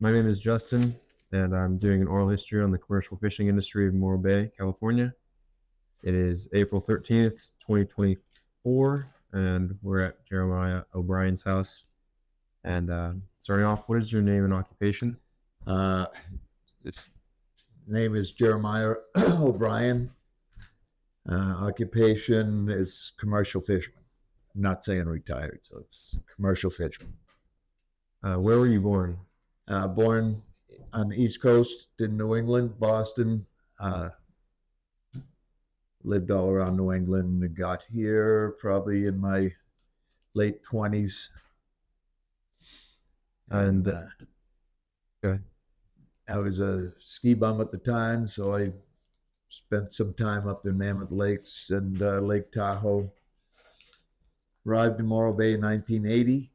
My name is Justin, and I'm doing an oral history on the commercial fishing industry of Morro Bay, California. It is April 13th, 2024, and we're at Jeremiah O'Brien's house. And starting off, what is your name and occupation? His name is Jeremiah O'Brien. Occupation is commercial fisherman. I'm not saying retired, so it's commercial fisherman. Where were you born? Born on the East Coast in New England, Boston. Lived all around New England. Got here probably in my late 20s. And go ahead. I was a ski bum at the time, so I spent some time up in Mammoth Lakes and Lake Tahoe. Arrived in Morro Bay in 1980.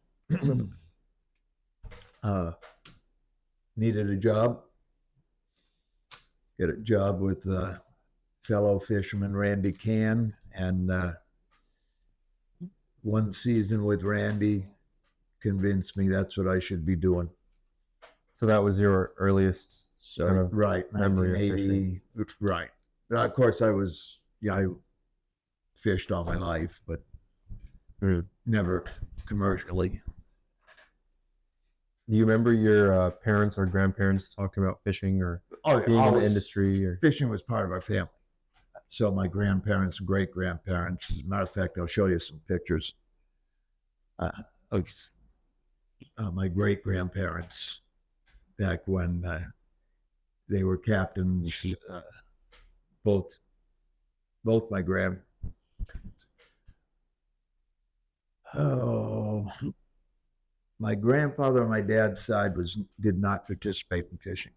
Needed a job. Get a job with fellow fisherman Randy Cann, and one season with Randy convinced me that's what I should be doing. So that was your earliest kind of right, memory of 1980. Right. Of course, I fished all my life, but never commercially. Do you remember your parents or grandparents talking about fishing or being in the industry? Or fishing was part of our family. So my grandparents, great-grandparents, as a matter of fact, I'll show you some pictures of my great-grandparents back when they were captains. Both my my grandfather on my dad's side did not participate in fishing.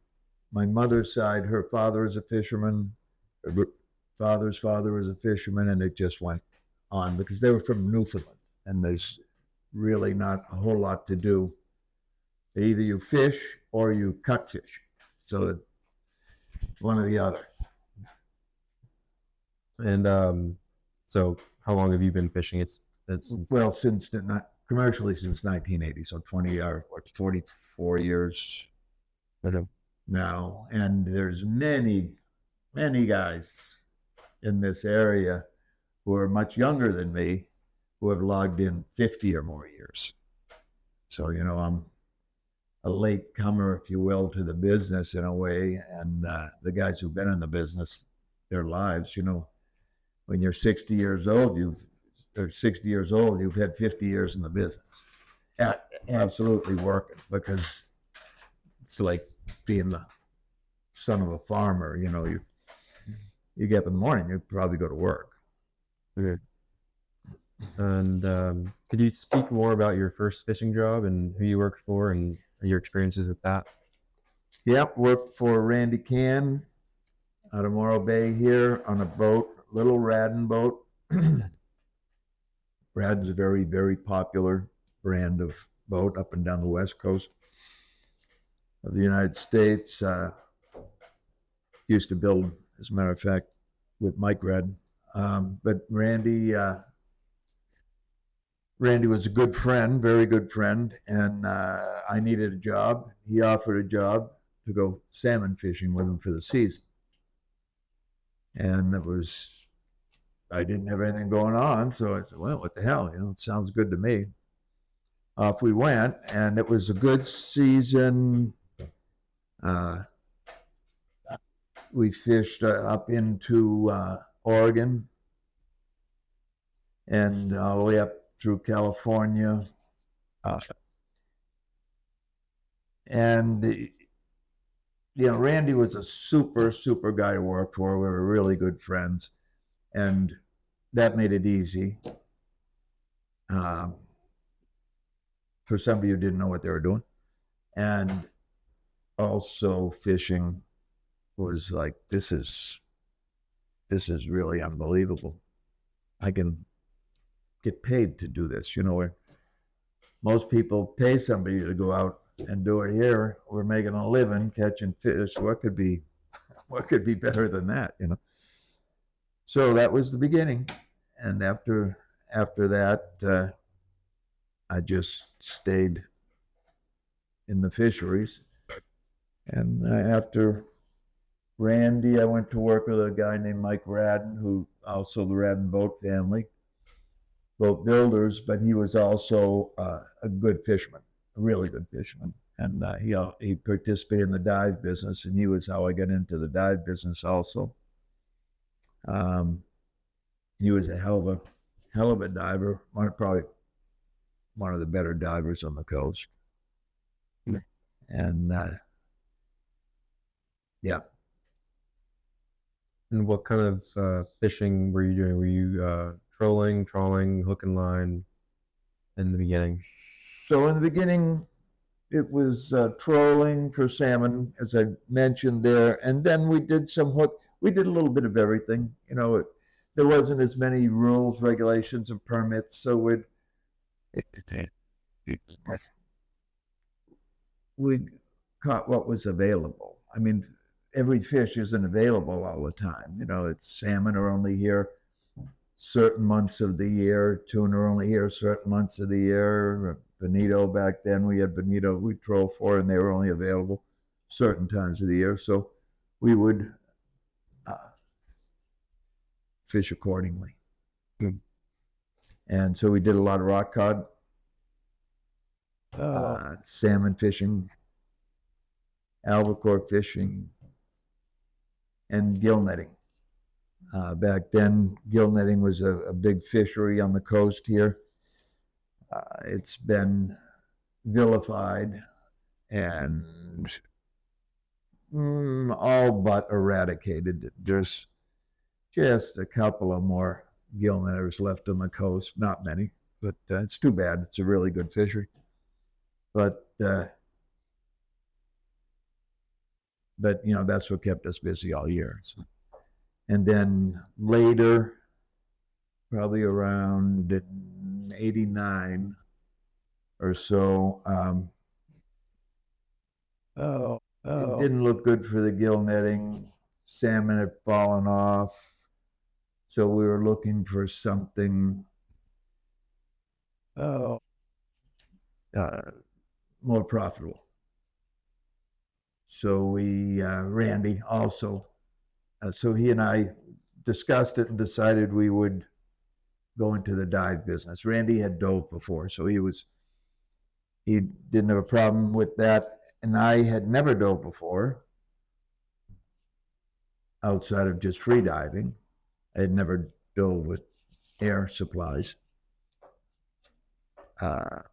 My mother's side, her father is a fisherman, her father's father was a fisherman, and it just went on because they were from Newfoundland, and there's really not a whole lot to do. Either you fish or you cut fish, so one or the other. And so how long have you been fishing? It's well, commercially since 1980, so 44 years now. And there's many guys in this area who are much younger than me who have logged in 50 or more years. So, I'm a late comer, if you will, to the business in a way. And the guys who've been in the business their lives, when you're 60 years old, you've had 50 years in the business. Absolutely working, because it's like being the son of a farmer. You get up in the morning, you probably go to work. Okay. And could you speak more about your first fishing job and who you worked for and your experiences with that? Yep, worked for Randy Cann out of Morro Bay here on a boat, little Radden boat. Radden's a very, very popular brand of boat up and down the west coast of the United States. Used to build, as a matter of fact, with Mike Radden. But Randy was a good friend, very good friend, and I needed a job. He offered a job to go salmon fishing with him for the season. And I didn't have anything going on, so I said, well, what the hell, it sounds good to me. Off we went, and it was a good season. We fished up into Oregon and all the way up through California. And Randy was a super, super guy to work for. We were really good friends, and that made it easy for somebody who didn't know what they were doing. And also fishing was like, this is really unbelievable. I can get paid to do this, where most people pay somebody to go out and do it. Here we're making a living catching fish. What could be better than that, So that was the beginning. And after that, I just stayed in the fisheries. And after Randy, I went to work with a guy named Mike Radden, who also the Radden boat family, boat builders, but he was also a good fisherman, a really good fisherman. And he participated in the dive business, and he was how I got into the dive business also. He was a hell of a diver, probably one of the better divers on the coast. And yeah. And what kind of fishing were you doing? Were you trolling, trawling, hook and line in the beginning? So in the beginning, it was trolling for salmon, as I mentioned there, and then we did some hook. We did a little bit of everything. You know, there wasn't as many rules, regulations, and permits, so we caught what was available. I mean, every fish isn't available all the time. You know, it's salmon are only here certain months of the year, tuna are only here certain months of the year. Bonito back then, we had bonito we troll for, and they were only available certain times of the year. So we would fish accordingly. Good. And so we did a lot of rock cod, salmon fishing, albacore fishing, and gill netting. Back then, gill netting was a big fishery on the coast here. It's been vilified and all but eradicated. There's just a couple of more gill netters left on the coast, not many, but it's too bad. It's a really good fishery. But you know, that's what kept us busy all year. So. And then later, probably around 89 or so, it didn't look good for the gill netting. Salmon had fallen off. So we were looking for something more profitable. So we, Randy also, so he and I discussed it and decided we would go into the dive business. Randy had dove before, so he didn't have a problem with that. And I had never dove before outside of just free diving. I had never dove with air supplies. But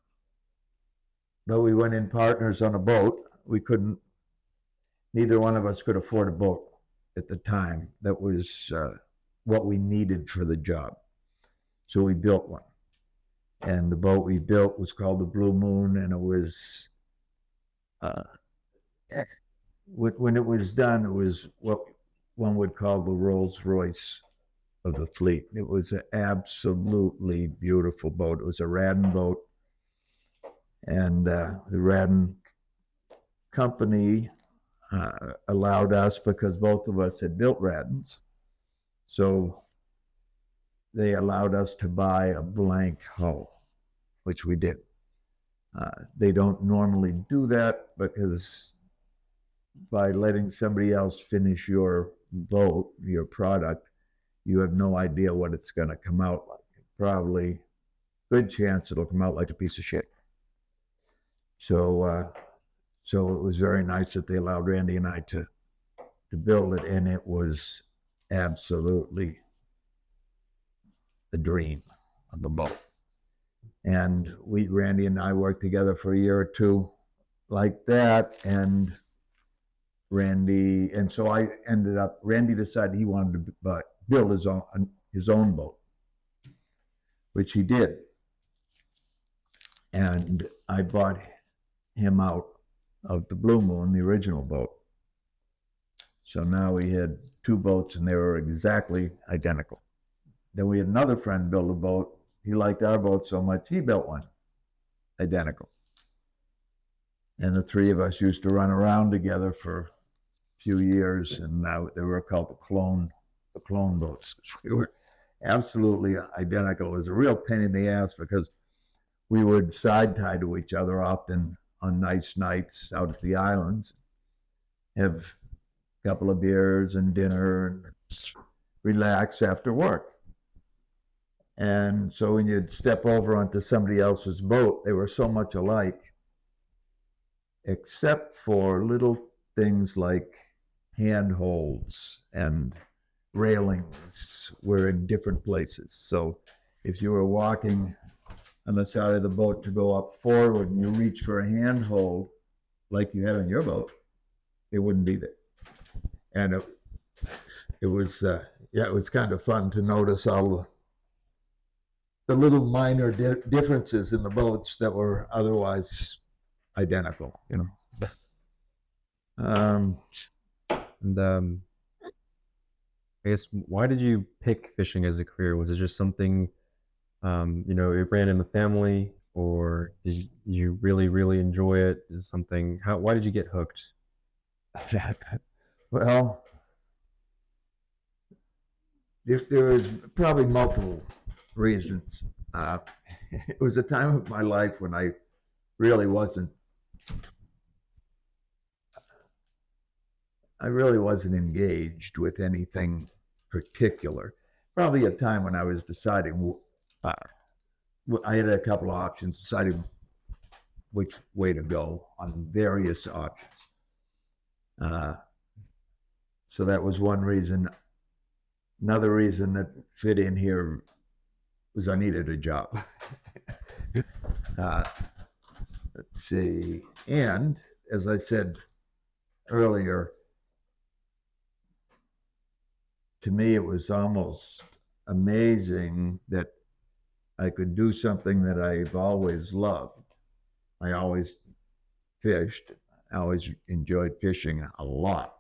we went in partners on a boat. Neither one of us could afford a boat at the time. That was what we needed for the job. So we built one. And the boat we built was called the Blue Moon, and it was, when it was done, it was what one would call the Rolls Royce of the fleet. It was an absolutely beautiful boat. It was a Radden boat. And the Radden company allowed us, because both of us had built Raddens, so they allowed us to buy a blank hull, which we did. They don't normally do that, because by letting somebody else finish your boat, your product, you have no idea what it's going to come out like. Probably good chance it'll come out like a piece of shit. So it was very nice that they allowed Randy and I to build it, and it was absolutely a dream of the boat. And Randy and I worked together for a year or two like that, and Randy decided he wanted to build his own boat, which he did. And I bought him out of the Blue Moon, the original boat. So now we had two boats, and they were exactly identical. Then we had another friend build a boat. He liked our boat so much, he built one identical. And the three of us used to run around together for a few years, and now they were called the clone boats. We were absolutely identical. It was a real pain in the ass, because we would side tie to each other often on nice nights out at the islands. have a couple of beers and dinner and relax after work. And so when you'd step over onto somebody else's boat, they were so much alike, except for little things like handholds and railings were in different places. So if you were walking on the side of the boat to go up forward and you reach for a handhold like you had on your boat, it wouldn't be there. And it was it was kind of fun to notice all the little minor differences in the boats that were otherwise identical, you know. And I guess, why did you pick fishing as a career? Was it just something, it ran in the family, or did you really, really enjoy it? Is something, why did you get hooked? Well, there was probably multiple reasons. It was a time of my life when I really wasn't engaged with anything particular. Probably a time when I was deciding, I had a couple of options, deciding which way to go on various options. So that was one reason. Another reason that fit in here was I needed a job. Let's see. And as I said earlier, to me, it was almost amazing that I could do something that I've always loved. I always fished. I always enjoyed fishing a lot.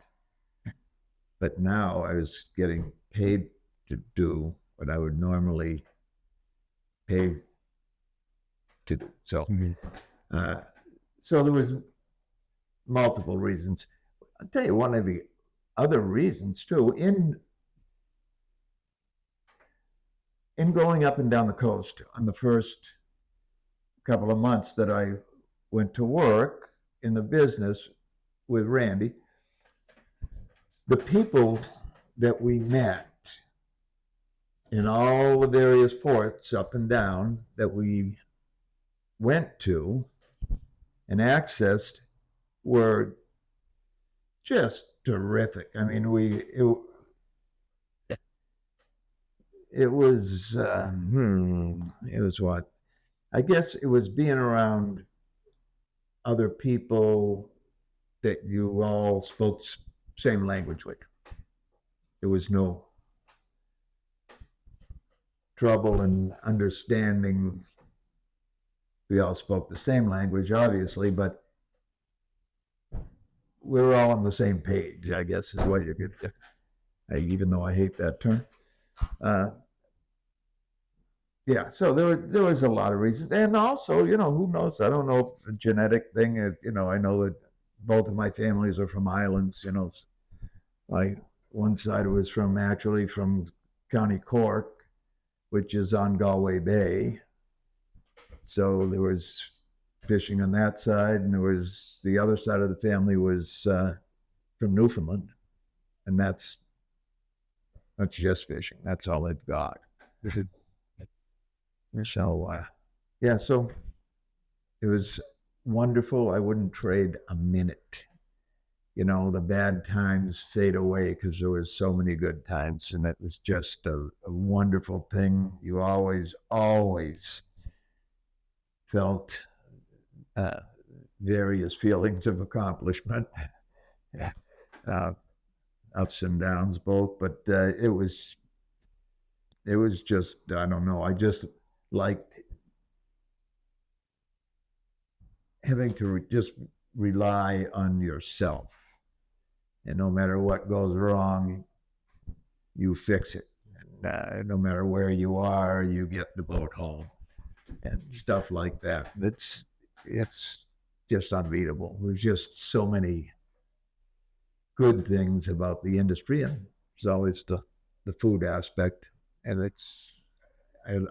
But now I was getting paid to do what I would normally pay to do. So, so there was multiple reasons. I'll tell you one of the other reasons too. In going up and down the coast on the first couple of months that I went to work in the business with Randy, the people that we met in all the various ports up and down that we went to and accessed were just terrific. I mean, it was what? I guess it was being around other people that you all spoke same language with. There was no trouble in understanding. We all spoke the same language, obviously, but we were all on the same page, I guess is what you could, even though I hate that term. Yeah, so there was a lot of reasons. And also, who knows? I don't know if it's a genetic thing. I know that both of my families are from islands, one side was actually from County Cork, which is on Galway Bay. So there was fishing on that side, and there was the other side of the family was from Newfoundland, and that's just fishing. That's all they've got. So yeah, so it was wonderful. I wouldn't trade a minute. The bad times fade away because there was so many good times, and it was just a wonderful thing. You always felt various feelings of accomplishment, ups and downs both, but it was just, I don't know, I just liked having to just rely on yourself. And no matter what goes wrong, you fix it. And no matter where you are, you get the boat home and stuff like that. It's just unbeatable. There's just so many good things about the industry, and there's always the food aspect. And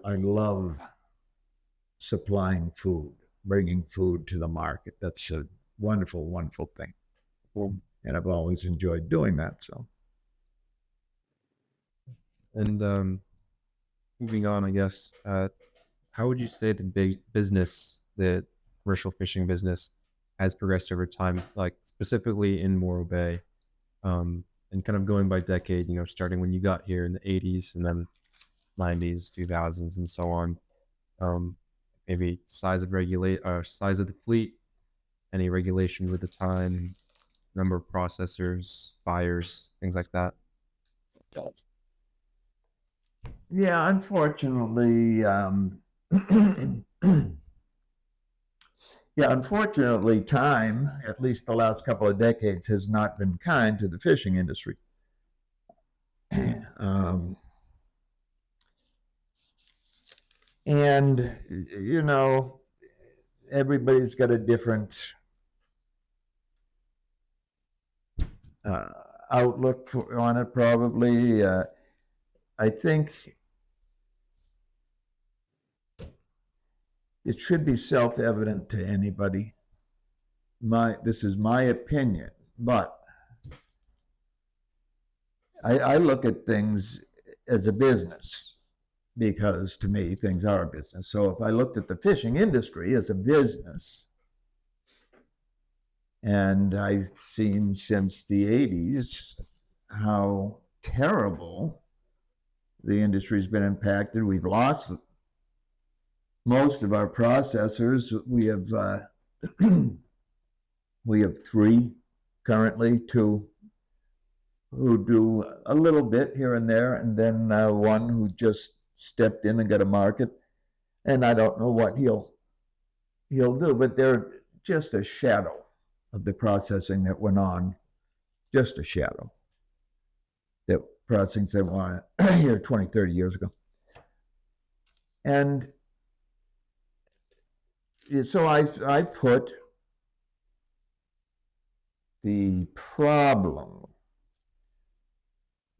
I love supplying food, bringing food to the market. That's a wonderful, wonderful thing. and I've always enjoyed doing that. So, And moving on, I guess, how would you say the big business, the commercial fishing business, has progressed over time, like specifically in Morro Bay, and kind of going by decade, starting when you got here in the 80s and then 90s, 2000s, and so on. Um, Maybe size of the fleet, any regulations at the time, number of processors, buyers, things like that. yeah, unfortunately, yeah, unfortunately, time, at least the last couple of decades, has not been kind to the fishing industry. um, and everybody's got a different outlook on it. Probably, I think it should be self-evident to anybody. This is my opinion, but I look at things as a business, because to me things are a business. So if I looked at the fishing industry as a business, and I've seen since the 80s how terrible the industry's been impacted. We've lost most of our processors. We have three currently, two who do a little bit here and there, and then one who just stepped in and got a market. And I don't know what he'll do, but they're just a shadow of the processing that went on, just a shadow. That processing that went on here 20, 30 years ago. And so I put the problem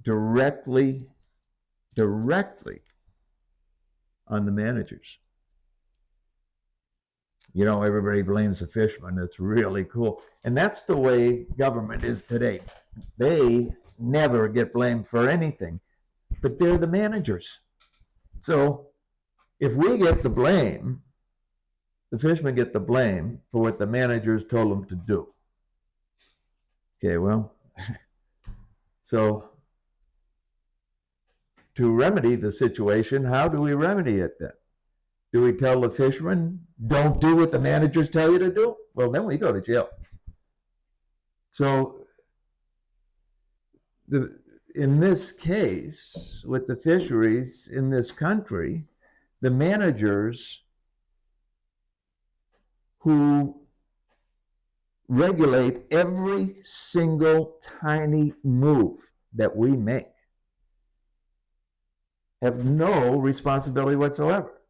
directly on the managers. Everybody blames the fishermen. It's really cool. And that's the way government is today. They never get blamed for anything, but they're the managers. So if we get the blame, the fishermen get the blame for what the managers told them to do. Okay, well, so to remedy the situation, how do we remedy it then? Do we tell the fishermen, don't do what the managers tell you to do? Well, then we go to jail. So in this case, with the fisheries in this country, the managers who regulate every single tiny move that we make have no responsibility whatsoever.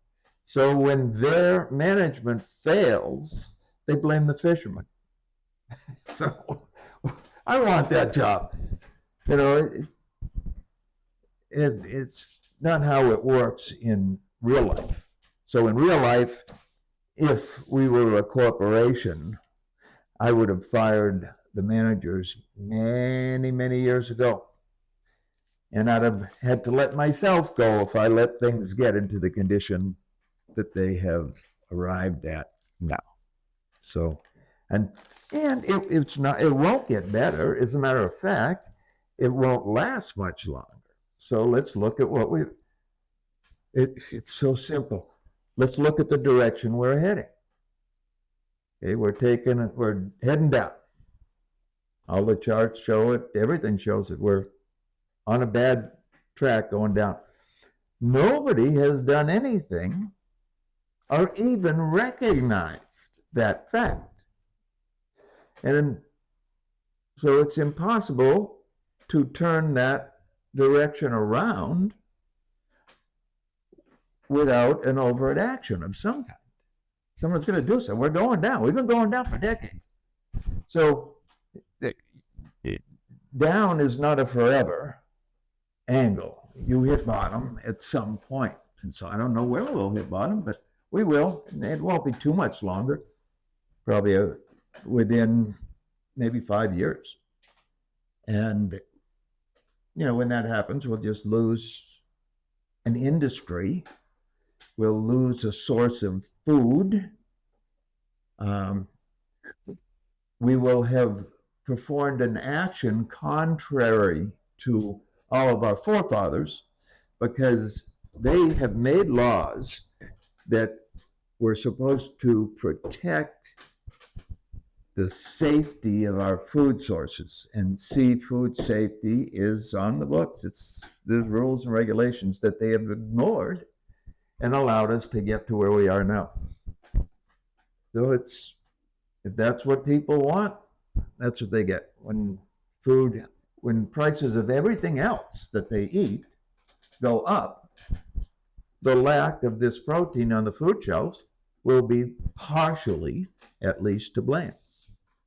So when their management fails, they blame the fishermen. So I want that job. It's not how it works in real life. So in real life, if we were a corporation, I would have fired the managers many, many years ago. And I'd have had to let myself go if I let things get into the condition that they have arrived at now. So, and it won't get better. As a matter of fact, it won't last much longer. So let's look at it's so simple. Let's look at the direction we're heading. Okay, we're heading down. All the charts show it, everything shows it. We're on a bad track going down. Nobody has done anything or even recognized that fact. And so it's impossible to turn that direction around without an overt action of some kind. Someone's going to do so. We're going down. We've been going down for decades. So down is not a forever angle. You hit bottom at some point. And so I don't know where we'll hit bottom, but we will. It won't be too much longer. Probably within maybe 5 years. And, when that happens, we'll just lose an industry. We'll lose a source of food. We will have performed an action contrary to all of our forefathers, because they have made laws that were supposed to protect the safety of our food sources. And seafood safety is on the books. It's the rules and regulations that they have ignored and allowed us to get to where we are now. So if that's what people want, that's what they get. When prices of everything else that they eat go up, the lack of this protein on the food shelves will be partially, at least, to blame.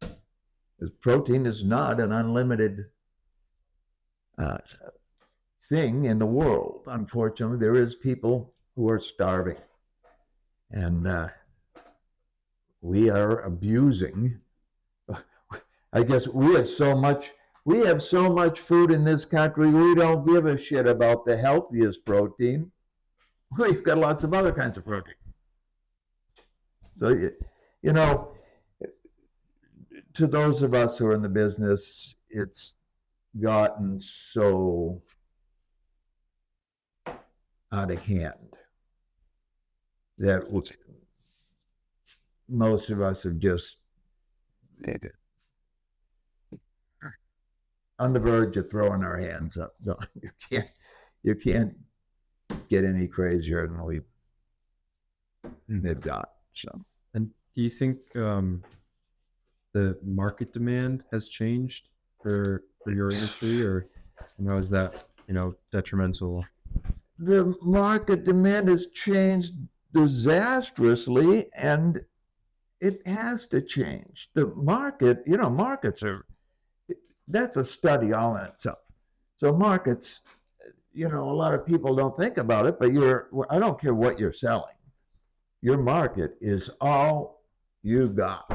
Because protein is not an unlimited thing in the world. Unfortunately, there is people who are starving. And we are abusing. I guess we have so much food in this country, we don't give a shit about the healthiest protein. We've got lots of other kinds of protein. So, to those of us who are in the business, it's gotten so out of hand that most of us have just on the verge of throwing our hands up. No, you can't get any crazier than they've got. So, and do you think the market demand has changed for your industry, or is that detrimental? The market demand has changed disastrously, and it has to change. The market, markets are, that's a study all in itself. So markets, a lot of people don't think about it, but I don't care what you're selling. Your market is all you got.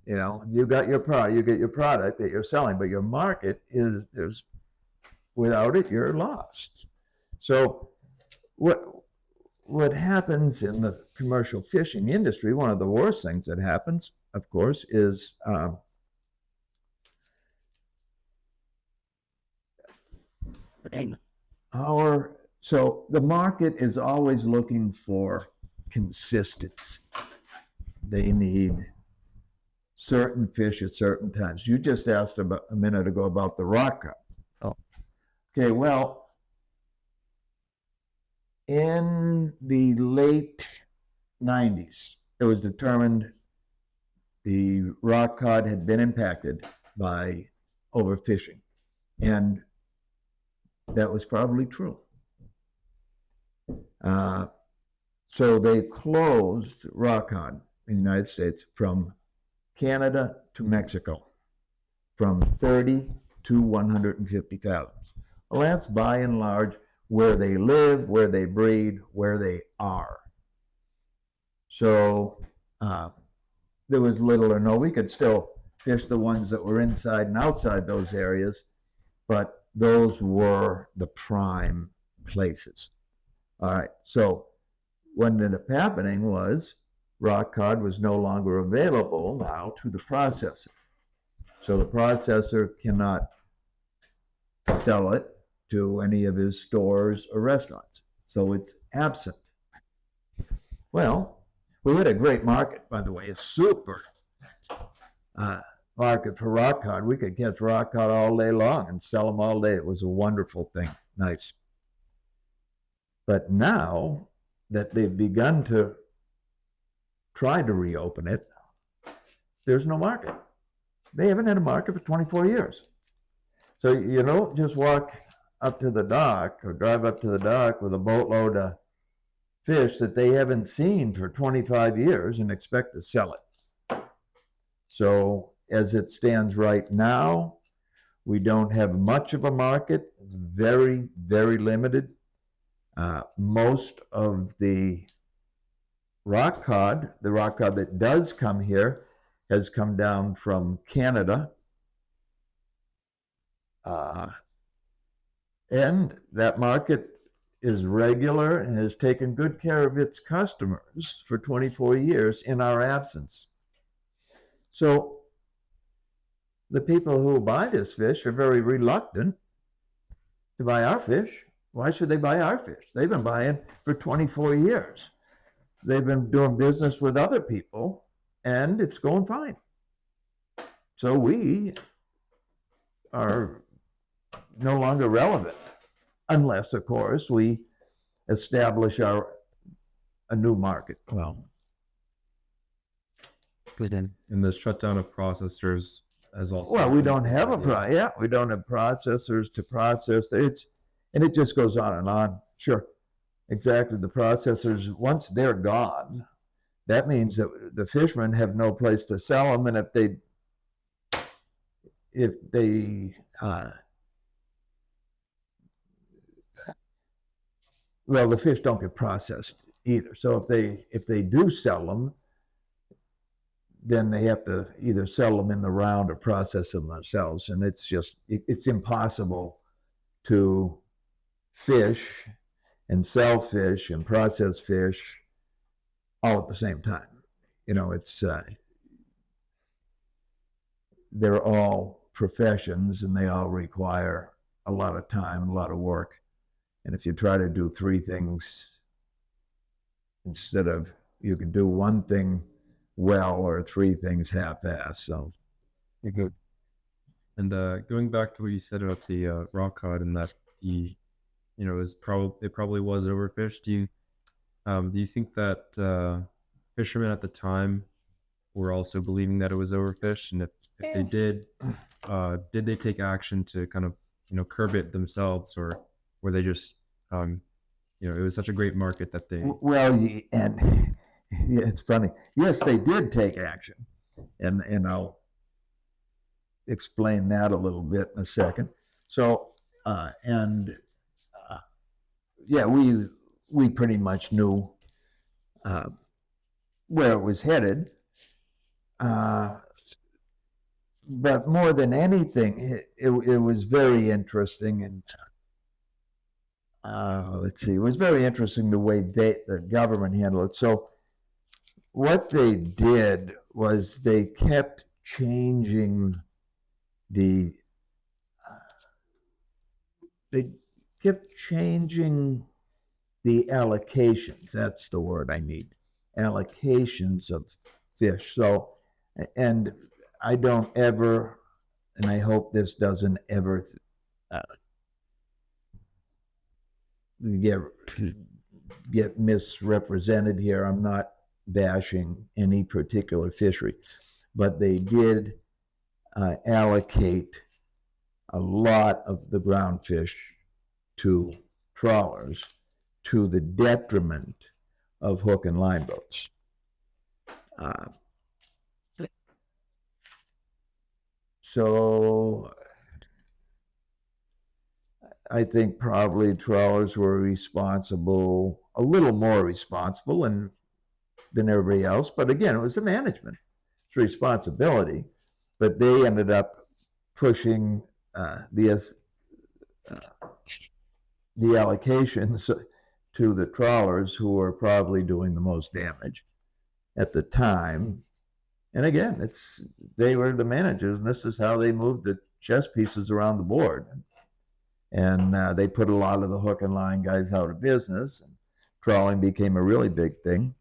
You got your product, you get your product that you're selling, but your market without it, you're lost. So what happens in the commercial fishing industry, one of the worst things that happens, of course, is so the market is always looking for consistency. They need certain fish at certain times. You just asked about a minute ago about the rock cut. Oh, okay. Well, in the late 90s, it was determined the rock cod had been impacted by overfishing, and that was probably true. So they closed rock cod in the United States from Canada to Mexico, from 30 to 150,000. Well, that's by and large where they live, where they breed, where they are. So there was little or no, we could still fish the ones that were inside and outside those areas, but those were the prime places. All right, so what ended up happening was rock cod was no longer available now to the processor. So the processor cannot sell it to any of his stores or restaurants. So it's absent. Well, we had a great market, by the way, a super market for rock cod. We could catch rock cod all day long and sell them all day. It was a wonderful thing. Nice. But now that they've begun to try to reopen it, there's no market. They haven't had a market for 24 years. So you don't just walk up to the dock or drive up to the dock with a boatload of fish that they haven't seen for 25 years and expect to sell it. So as it stands right now, we don't have much of a market. It's very, very limited. Most of the rock cod that does come here has come down from Canada. And that market is regular and has taken good care of its customers for 24 years in our absence. So the people who buy this fish are very reluctant to buy our fish. Why should they buy our fish? They've been buying for 24 years. They've been doing business with other people, and it's going fine. So we are no longer relevant, unless, of course, we establish a new market. Well, And the shutdown of processors as also. well, we don't have we don't have processors to process and it just goes on and on. Sure, exactly. The processors, once they're gone, that means that the fishermen have no place to sell them, and if they well, the fish don't get processed either. So if they do sell them, then they have to either sell them in the round or process them themselves. And it's impossible to fish and sell fish and process fish all at the same time. You know, they're all professions, and they all require a lot of time, a lot of work. And if you try to do three things instead of, you can do one thing well or three things half-assed. So you're good. And going back to what you said about the rock cod, and that it probably was overfished. Do you think that fishermen at the time were also believing that it was overfished? And if they did they take action to kind of curb it themselves, or were they just it was such a great market that they? Well, and yeah, it's funny. Yes, they did take action, and I'll explain that a little bit in a second. So yeah, we pretty much knew where it was headed, but more than anything, it was very interesting, and let's see, it was very interesting the way the government handled it. So what they did was they kept changing the allocations. That's the word I need. Allocations of fish. So, and I don't ever, and I hope this doesn't ever get misrepresented here. I'm not bashing any particular fishery, but they did allocate a lot of the ground fish to trawlers, to the detriment of hook and line boats. So I think probably trawlers were responsible, a little more responsible than everybody else. But again, it was the management. It's responsibility. But they ended up pushing the allocations to the trawlers, who were probably doing the most damage at the time. And again, they were the managers, and this is how they moved the chess pieces around the board. And they put a lot of the hook and line guys out of business, and trawling became a really big thing.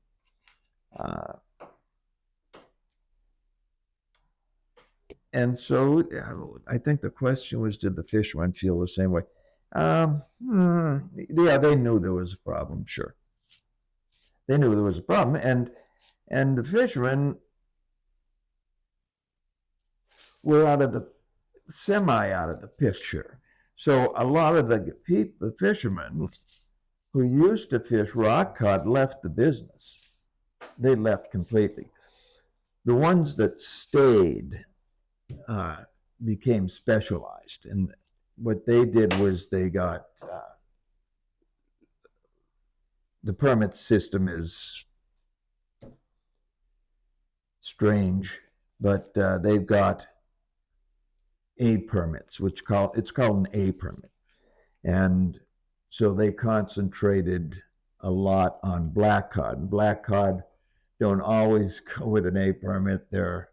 And so I think the question was, did the fishermen feel the same way? Yeah, they knew there was a problem, sure. They knew there was a problem, and the fishermen were out of the picture. So a lot of the fishermen who used to fish rock cod left the business. They left completely. The ones that stayed became specialized, and what they did was they got the permit system is strange, but they've got A permits, it's called an A permit. And so they concentrated a lot on black cod. And black cod don't always go with an A permit. They're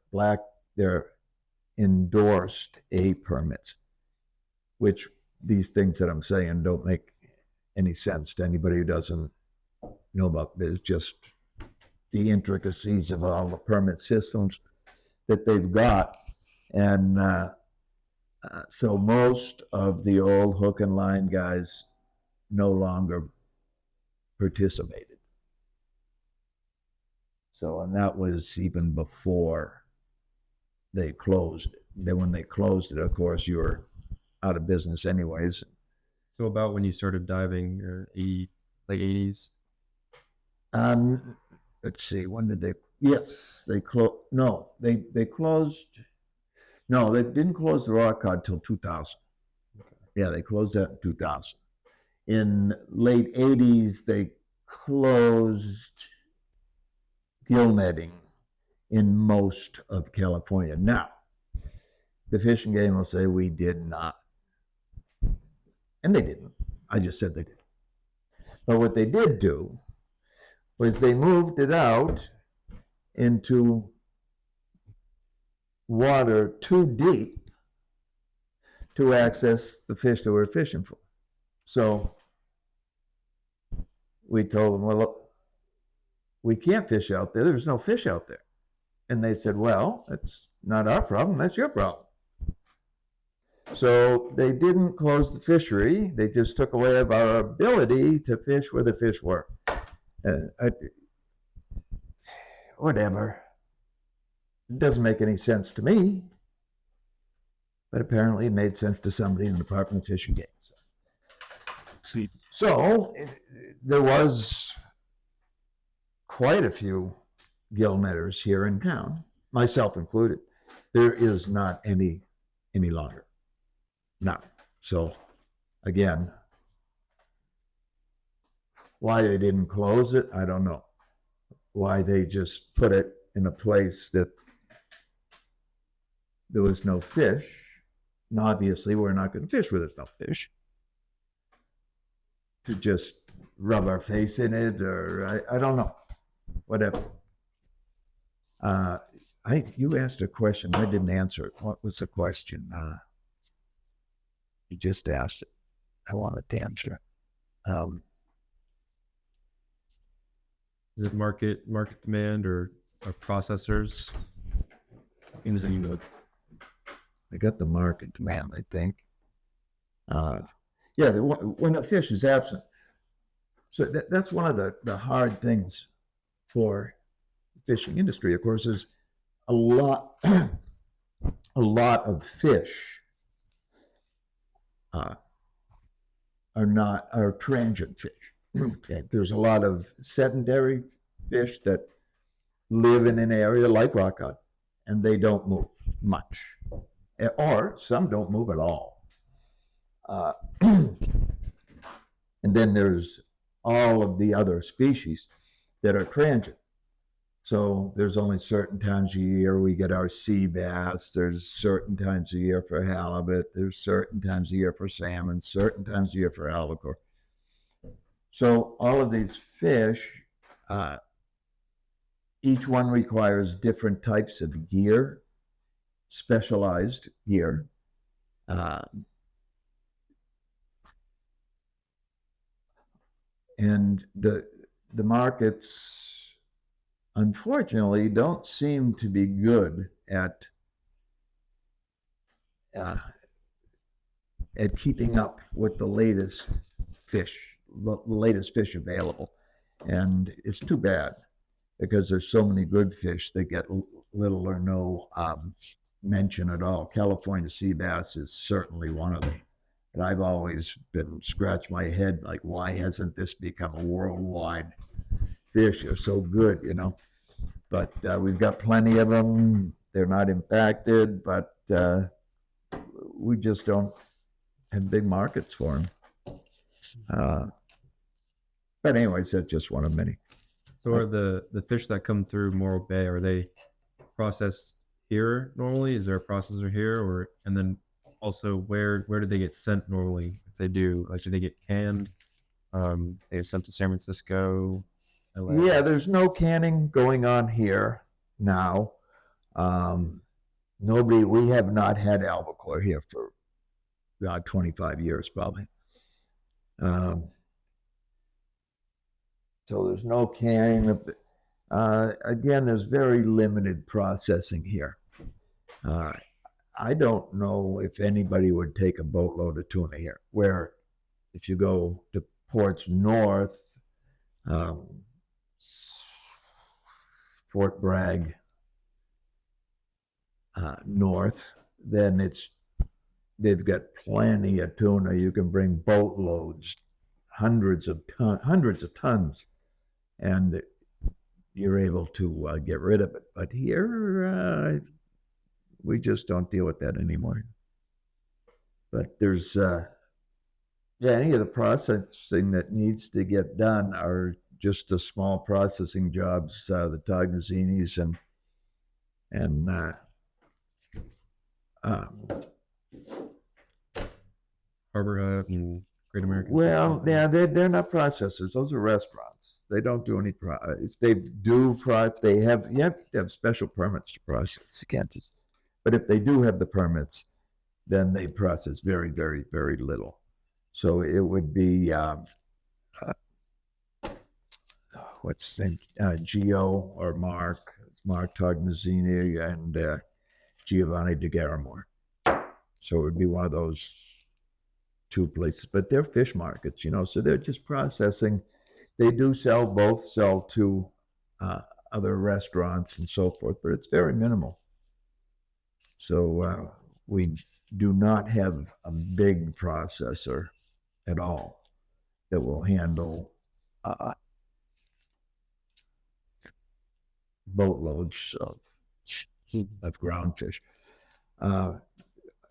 endorsed A permits, which these things that I'm saying don't make any sense to anybody who doesn't know about this. Just the intricacies of all the permit systems that they've got. And so most of the old hook and line guys no longer participated. So, and that was even before they closed it. Then when they closed it, of course, you were out of business anyways. So about when you started diving, late 80s? Let's see, when did they? Yes, they closed. No, they closed. No, they didn't close the rock cod till 2000. Okay. Yeah, they closed that in 2000. In late 80s, they closed gill netting in most of California. Now, the fishing game will say we did not. And they didn't. I just said they did. But what they did do was they moved it out into water too deep to access the fish that we're fishing for. So we told them, well, look, we can't fish out there. There's no fish out there. And they said, well, that's not our problem. That's your problem. So they didn't close the fishery. They just took away our ability to fish where the fish were. Whatever. It doesn't make any sense to me. But apparently it made sense to somebody in the Department of Fish and Game. So there was quite a few gill netters here in town, myself included. There is not any longer. No. So again, why they didn't close it, I don't know. Why they just put it in a place that there was no fish. And obviously we're not going to fish where there's no fish. To just rub our face in it, or I don't know. Whatever. You asked a question. I didn't answer it. What was the question? You just asked it. I wanted to answer it. Is it market demand or processors? I got the market demand, I think. Yeah, when a fish is absent. So that's one of the hard things for the fishing industry. Of course, there's a lot of fish are transient fish. Okay. There's a lot of sedentary fish that live in an area like rock cod, and they don't move much, or some don't move at all. And then there's all of the other species that are transient. So there's only certain times a year we get our sea bass. There's certain times a year for halibut. There's certain times a year for salmon, certain times a year for albacore. So all of these fish, each one requires different types of gear, specialized gear. And the markets, unfortunately, don't seem to be good at keeping up with the latest fish available. And it's too bad, because there's so many good fish that get little or no mention at all. California sea bass is certainly one of them. And I've always been scratching my head like, why hasn't this become a worldwide fish? They're so good, you know. But we've got plenty of them. They're not impacted, but we just don't have big markets for them. But anyways, that's just one of many. So are the fish that come through Morro Bay, are they processed here normally? Is there a processor here, and then also where do they get sent normally? If they do, like, do they get canned? They get sent to San Francisco, LA. Yeah, there's no canning going on here now. Um, we have not had albacore here for 25 years probably. Um, so there's no canning. Again, there's very limited processing here. I don't know if anybody would take a boatload of tuna here, where if you go to ports north, um, Fort Bragg north, then they've got plenty of tuna. You can bring boatloads, hundreds of tons, and you're able to get rid of it. But here, we just don't deal with that anymore. But there's any of the processing that needs to get done are just the small processing jobs, the Tognazinis and Harbor Hut and Great American. well, yeah, they're not processors. Those are restaurants. They don't do any if they do you have to have special permits to process. You can't just. But if they do have the permits, then they process very, very, very little. So it would be what's his name? Gio or Mark Tognazini and Giovanni de Garamore. So it would be one of those two places. But they're fish markets, so they're just processing. They do sell to other restaurants and so forth, but it's very minimal. So we do not have a big processor at all that will handle boatloads of ground fish. The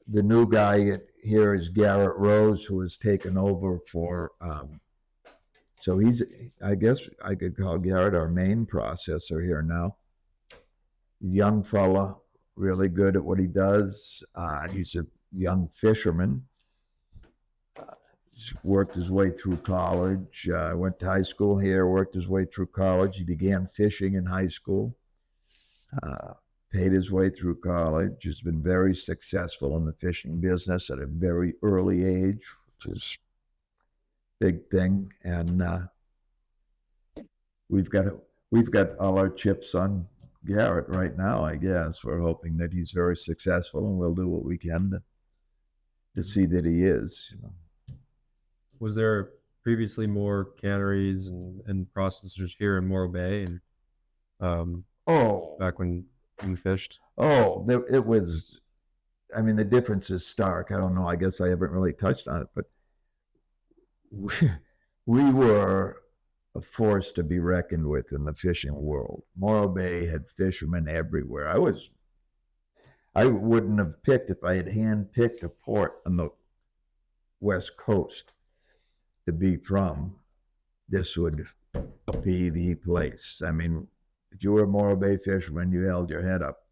new guy here is Garrett Rose, who has taken over for. So I guess I could call Garrett our main processor here now. Young fella, really good at what he does. He's a young fisherman. He's worked his way through college. Went to high school here, worked his way through college. He began fishing in high school. Paid his way through college. Has been very successful in the fishing business at a very early age, which is a big thing. And we've got all our chips on Garrett right now, I guess. We're hoping that he's very successful, and we'll do what we can to see that he is. Was there previously more canneries and processors here in Morro Bay, and back when you fished? It was. I mean, the difference is stark. I don't know. I guess I haven't really touched on it, but we were a force to be reckoned with in the fishing world. Morro Bay had fishermen everywhere. I wouldn't have picked, if I had hand-picked a port on the West Coast to be from, this would be the place. I mean, if you were a Morro Bay fisherman, you held your head up.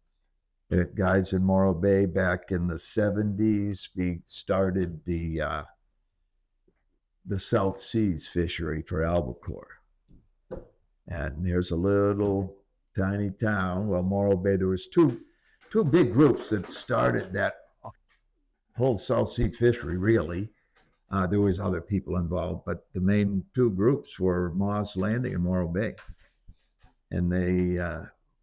The guys in Morro Bay back in the 70s, we started the South Seas fishery for albacore. And there's a little tiny town, Morro Bay, there was two big groups that started that whole South Sea fishery, really. There was other people involved, but the main two groups were Moss Landing and Morro Bay. And they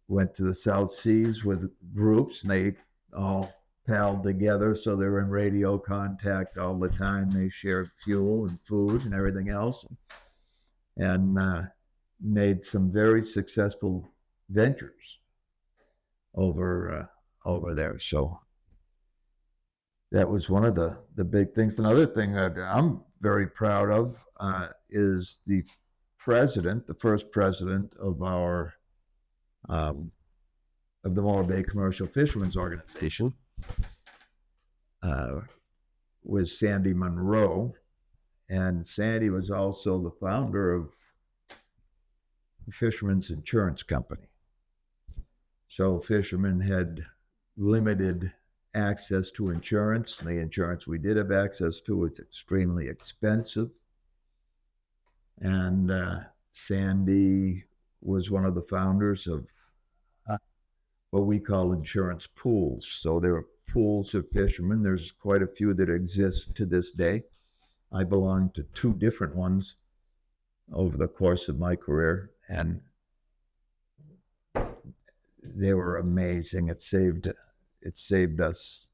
went to the South Seas with groups, and they all palled together, so they were in radio contact all the time. They shared fuel and food and everything else, and made some very successful ventures over there. So that was one of the big things. Another thing that I'm very proud of is the first president of our of the Morro Bay Commercial Fishermen's Organization was Sandy Monroe, and Sandy was also the founder of the Fishermen's Insurance Company. So fishermen had limited access to insurance. The insurance we did have access to was extremely expensive. And Sandy was one of the founders of what we call insurance pools. So there are pools of fishermen. There's quite a few that exist to this day. I belong to 2 different ones over the course of my career, and they were amazing. It saved us.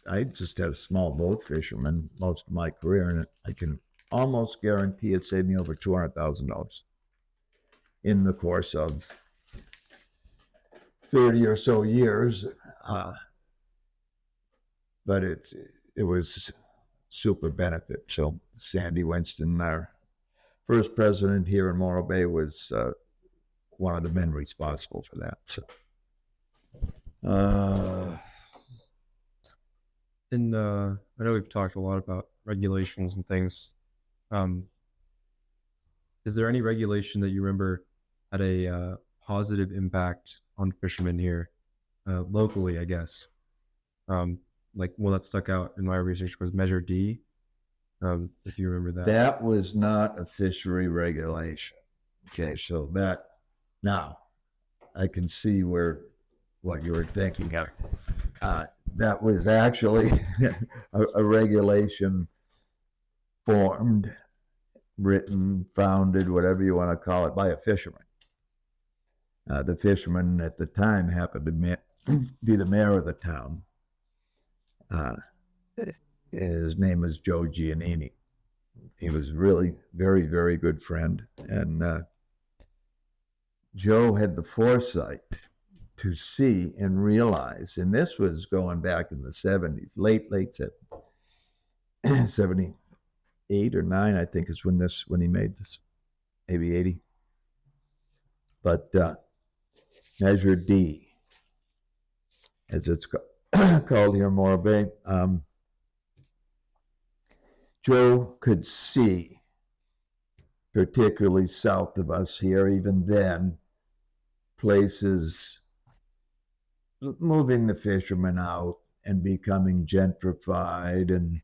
I just had a small boat fisherman most of my career, and I can almost guarantee it saved me over $200,000 in the course of 30 or so years. But it was super benefit. So Sandy Winston, our first president here in Morro Bay, was one of the men responsible for that. So, And I know we've talked a lot about regulations and things. Is there any regulation that you remember had a positive impact on fishermen here locally, I guess? Like one that stuck out in my research was Measure D, if you remember that. That was not a fishery regulation. Okay, so that, now I can see what you were thinking of. That was actually a regulation formed, written, founded, whatever you want to call it, by a fisherman. The fisherman at the time happened to be the mayor of the town. His name was Joe Giannini. He was really very, very good friend. And Joe had the foresight to see and realize, and this was going back in the 70s, late 70s, 78 or 9, I think is when he made this, maybe 80. But Measure D, as it's called here in Morro Bay, Joe could see, particularly south of us here, even then, places moving the fishermen out and becoming gentrified, and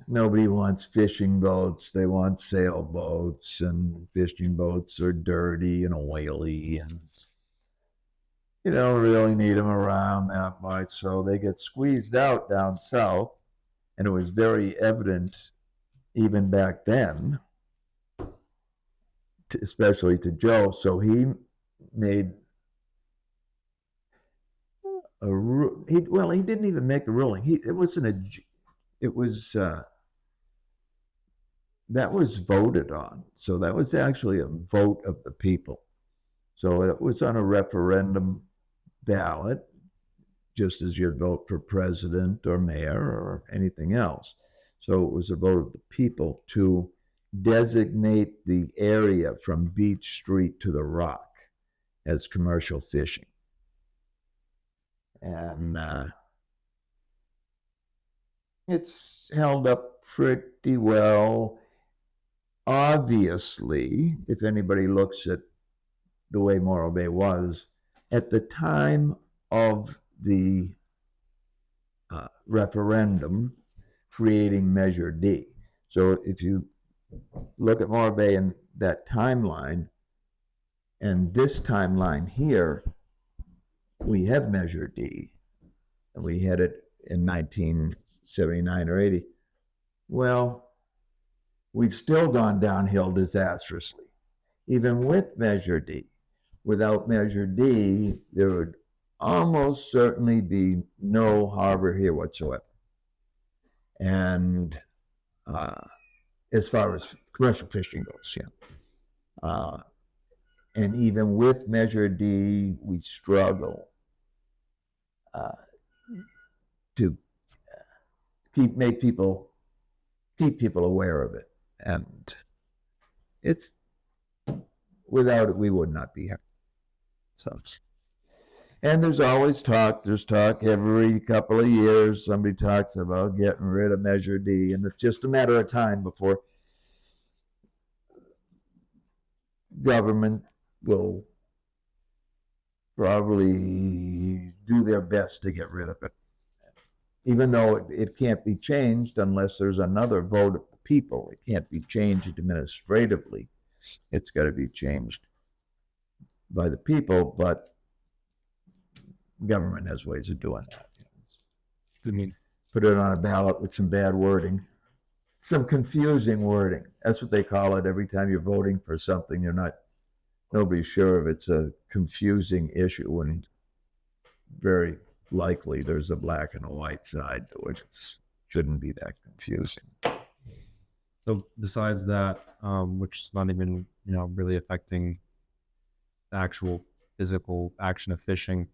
nobody wants fishing boats. They want sailboats, and fishing boats are dirty and oily, and you don't really need them around that much, so they get squeezed out down south. And it was very evident even back then, especially to Joe. So he made he didn't even make the ruling. That was voted on. So that was actually a vote of the people. So it was on a referendum ballot, just as you'd vote for president or mayor or anything else. So it was a vote of the people to designate the area from Beach Street to the Rock as commercial fishing. And it's held up pretty well. Obviously, if anybody looks at the way Morro Bay was at the time of the referendum creating Measure D. So if you look at Morro Bay in that timeline, and this timeline here, we have Measure D, and we had it in 1979 or 80. Well, we've still gone downhill disastrously, even with Measure D. Without Measure D, there would almost certainly be no harbor here whatsoever. And as far as commercial fishing goes, yeah. And even with Measure D, we struggle to keep people aware of it. And it's, without it, we would not be here. So, and there's talk every couple of years. Somebody talks about getting rid of Measure D, and it's just a matter of time before government will probably do their best to get rid of it. Even though it can't be changed unless there's another vote of the people. It can't be changed administratively. It's got to be changed by the people, but government has ways of doing that. I mean, Put it on a ballot with some bad wording, some confusing wording. That's what they call it. Every time you're voting for something, nobody's sure if it's a confusing issue, and very likely there's a black and a white side to it. It shouldn't be that confusing. So besides that, which is not even really affecting the actual physical action of fishing,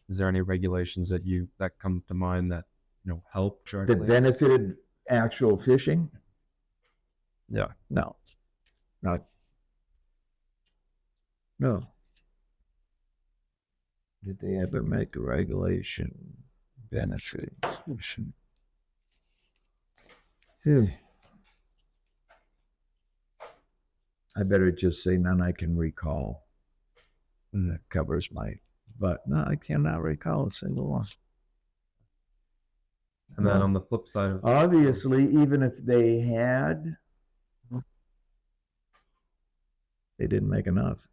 is there any regulations that come to mind that help directly? That benefited actual fishing? Yeah. No. No. Did they ever make a regulation benefiting fishing? I better just say none I can recall. And that covers but no, I cannot recall a single one. And then on the flip side, obviously, even if they had, they didn't make enough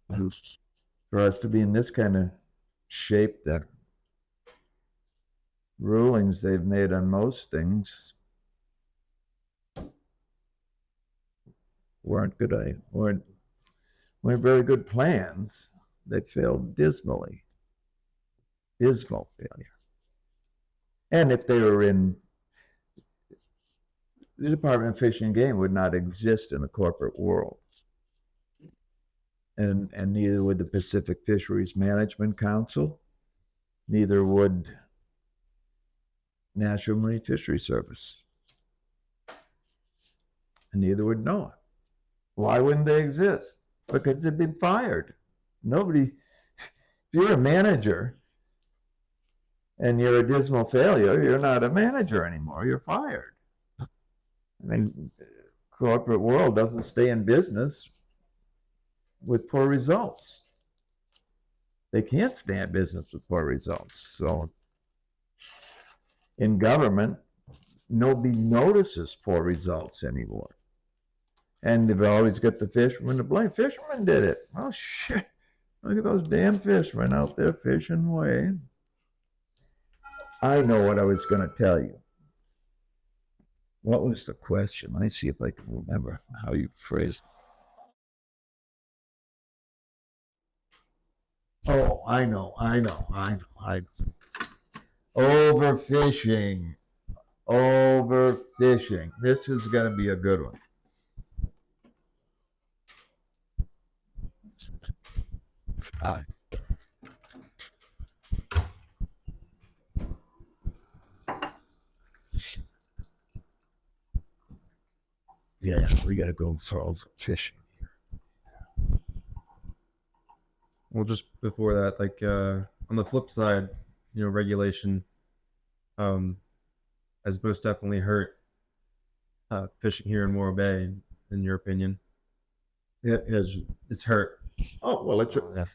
for us to be in this kind of shape. That rulings they've made on most things weren't very good plans. They failed dismally. Dismal failure. And if they were in, the Department of Fish and Game would not exist in a corporate world. And neither would the Pacific Fisheries Management Council, neither would National Marine Fisheries Service, and neither would NOAA. Why wouldn't they exist? Because they've been fired. Nobody, if you're a manager and you're a dismal failure, you're not a manager anymore, you're fired. I mean, corporate world doesn't stay in business with poor results. They can't stay in business with poor results. So in government, nobody notices poor results anymore. And they've always got the fishermen to blame. Fishermen did it. Oh, shit. Look at those damn fishermen out there fishing away. I know what I was going to tell you. What was the question? Let me see if I can remember how you phrased it. Oh, I know. Overfishing. This is going to be a good one. Yeah, we got to go for overfishing. well, just before that, like on the flip side, regulation has most definitely hurt fishing here in Morro Bay, in your opinion. It's hurt. Oh, well, Yeah.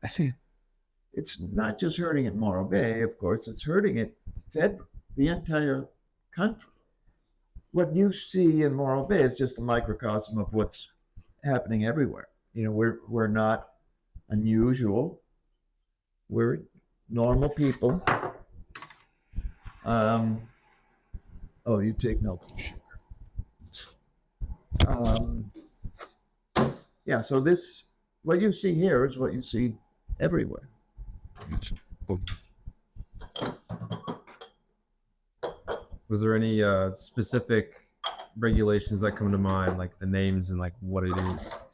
I think it's not just hurting at Morro Bay, of course, it's hurting it the entire country. What you see in Morro Bay is just a microcosm of what's happening everywhere. We're not unusual. We're normal people. Oh, you take milk and sugar. Yeah, so what you see here is what you see everywhere. Was there any specific regulations that come to mind, like the names and like what it is?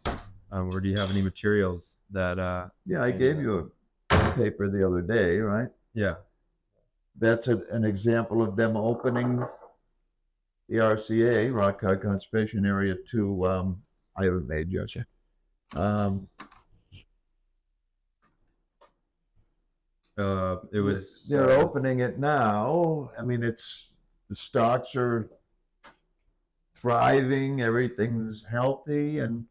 Or do you have any materials that? Yeah, I gave you a paper the other day, right? Yeah. That's an example of them opening the RCA, Rock Cod Conservation Area, to I haven't made yours yet. It was. They're opening it now. I mean, the stocks are thriving, everything's healthy, and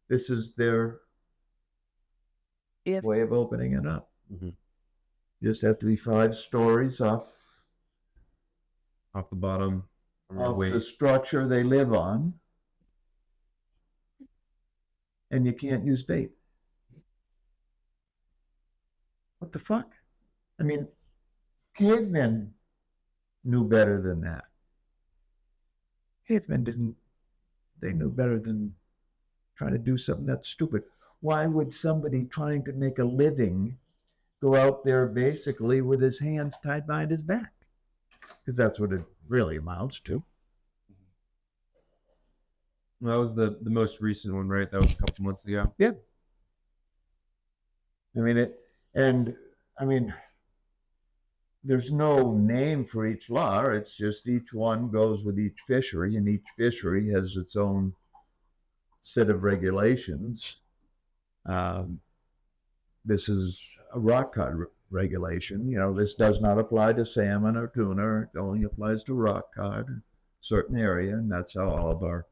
this is their way of opening it up. Mhm. You just have to be 5 stories off Off the bottom from your of the weight. structure they live on, and you can't use bait. What the fuck? I mean, cavemen knew better than that. Cavemen didn't, they knew better than trying to do something that's stupid. Why would somebody trying to make a living go out there basically with his hands tied behind his back? Because that's what it really amounts to. That was the most recent one, right? That was a couple months ago. Yeah. I mean, there's no name for each law. It's just each one goes with each fishery, and each fishery has its own set of regulations. This is a rock cod regulation. You know, this does not apply to salmon or tuna. It only applies to rock cod, a certain area, and that's how all of our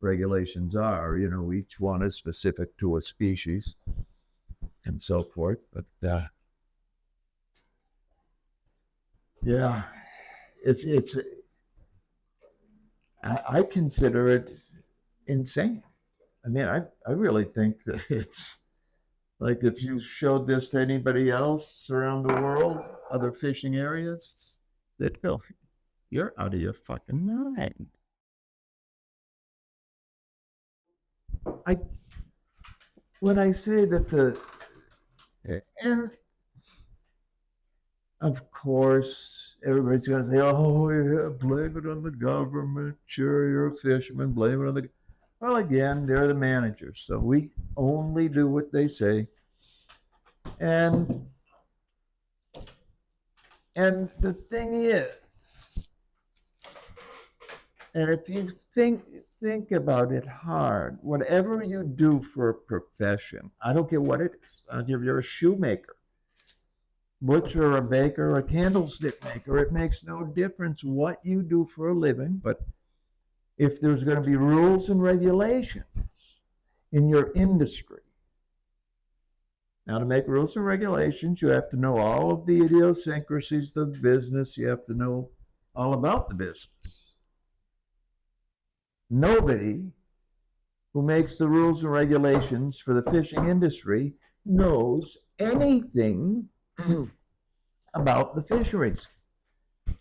regulations are. You know, each one is specific to a species and so forth. But yeah, I consider it insane. I mean, I really think that it's like if you showed this to anybody else around the world, other fishing areas, they'd go, "You're out of your fucking mind." When I say that and of course, everybody's going to say, "Oh, yeah, blame it on the government. Sure, you're a fisherman. Blame it on the." Well, again, they're the managers, so we only do what they say. And the thing is, and if you think about it hard, whatever you do for a profession, I don't care what it is. If you're a shoemaker, butcher, a baker, a candlestick maker, it makes no difference what you do for a living. But if there's going to be rules and regulations in your industry, now to make rules and regulations, you have to know all of the idiosyncrasies of the business. You have to know all about the business. Nobody who makes the rules and regulations for the fishing industry knows anything about the fisheries.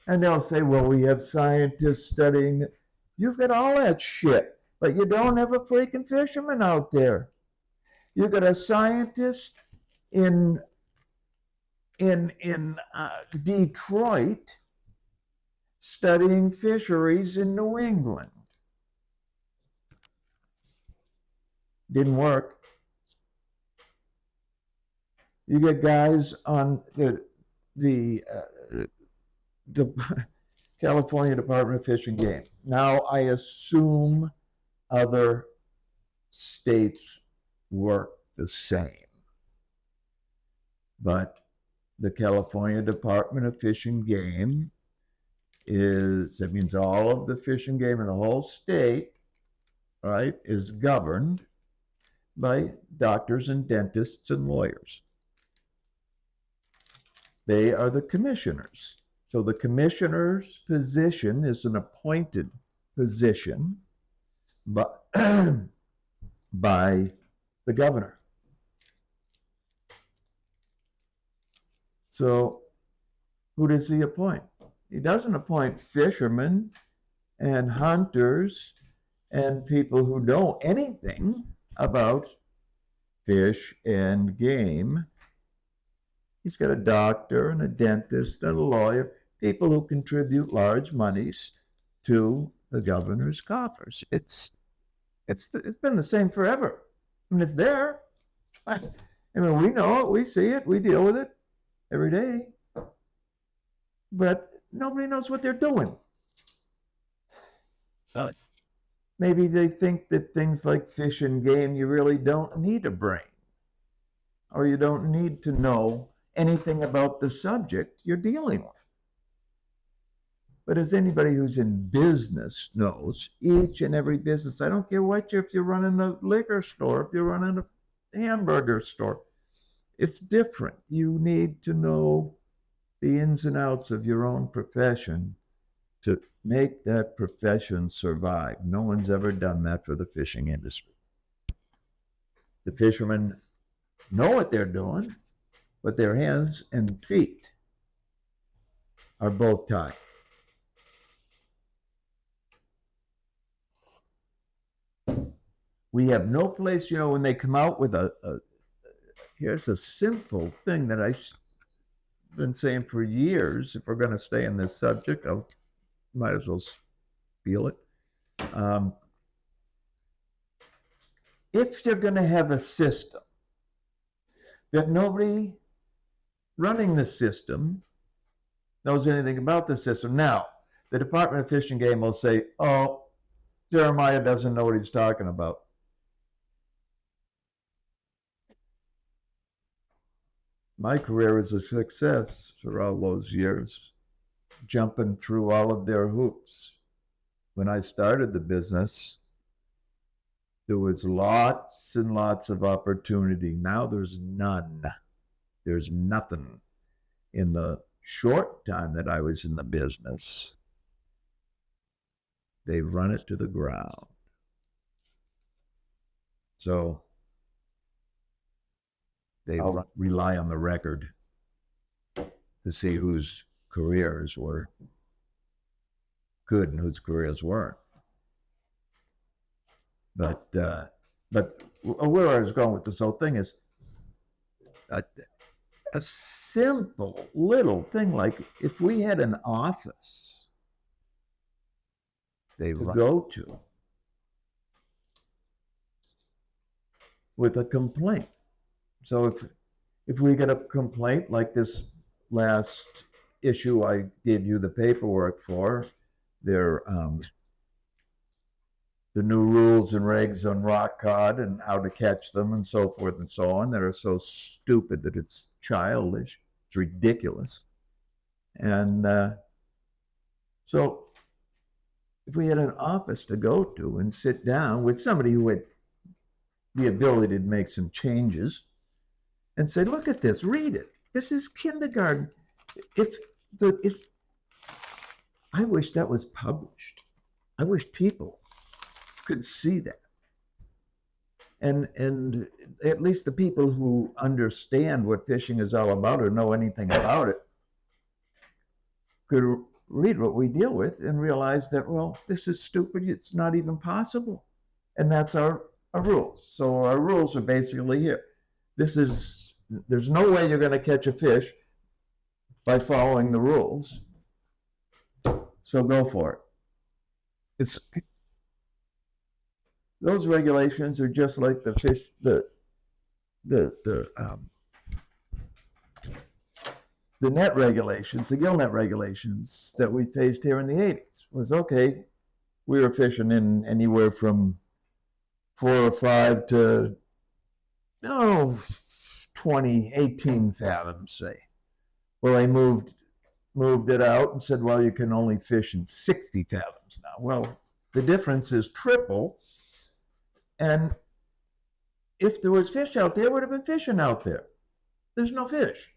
And they'll say, well, we have scientists studying it. You've got all that shit, but you don't have a freaking fisherman out there. You've got a scientist in Detroit studying fisheries in New England. Didn't work. You get guys on the California Department of Fish and Game. Now I assume other states work the same. But the California Department of Fish and Game that means all of the fish and game in the whole state, right, is governed by doctors and dentists and lawyers. They are the commissioners. So the commissioner's position is an appointed position by the governor. So who does he appoint? He doesn't appoint fishermen and hunters and people who know anything about fish and game. He's got a doctor and a dentist and a lawyer, people who contribute large monies to the governor's coffers. It's been the same forever. I mean, it's there. I mean, we know it, we see it, we deal with it every day. But nobody knows what they're doing. Maybe they think that things like fish and game, you really don't need a brain, or you don't need to know anything about the subject you're dealing with. But as anybody who's in business knows, each and every business, I don't care what if you're running a liquor store, if you're running a hamburger store, it's different. You need to know the ins and outs of your own profession to make that profession survive. No one's ever done that for the fishing industry. The fishermen know what they're doing, but their hands and feet are both tied. We have no place, when they come out with here's a simple thing that I've been saying for years. If we're going to stay in this subject, I might as well spiel it. If you're going to have a system that nobody running the system knows anything about the system. Now, the Department of Fish and Game will say, oh, Jeremiah doesn't know what he's talking about. My career was a success for all those years, jumping through all of their hoops. When I started the business, there was lots and lots of opportunity. Now there's none. There's nothing. In the short time that I was in the business, they run it to the ground. So they rely on the record to see whose careers were good and whose careers weren't. But where I was going with this whole thing is a simple little thing, like if we had an office they go to with a complaint. So if we get a complaint like this last issue I gave you the paperwork for, they're the new rules and regs on rock cod and how to catch them and so forth and so on that are so stupid that it's childish. It's ridiculous. And so if we had an office to go to and sit down with somebody who had the ability to make some changes and say, look at this, read it. This is kindergarten. If I wish that was published. I wish people could see that. And at least the people who understand what fishing is all about or know anything about it could read what we deal with and realize that, well, this is stupid. It's not even possible. And that's our rules. So our rules are basically here. There's no way you're going to catch a fish by following the rules. So go for it. Those regulations are just like the fish, the net regulations, the gill net regulations that we faced here in the 80s. Was okay, we were fishing in anywhere from 4 or 5 to 20, 18 fathoms, say. Well, they moved it out and said, well, you can only fish in 60 fathoms now. Well, the difference is triple. And if there was fish out there, would have been fishing out there. There's no fish.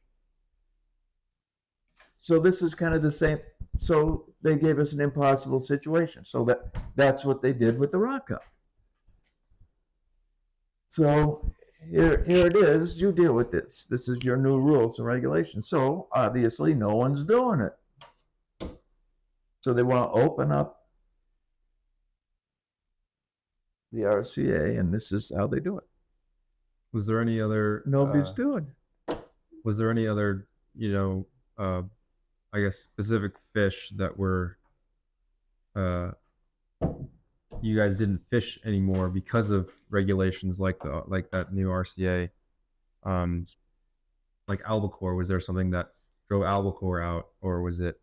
So this is kind of the same. So they gave us an impossible situation. So that's what they did with the rock cut. So here it is. You deal with this. This is your new rules and regulations. So obviously no one's doing it. So they want to open up the RCA, and this is how they do it. Was there any other? Nobody's doing it. Was there any other, I guess, specific fish that were, you guys didn't fish anymore because of regulations like that new RCA, like albacore? Was there something that drove albacore out, or was it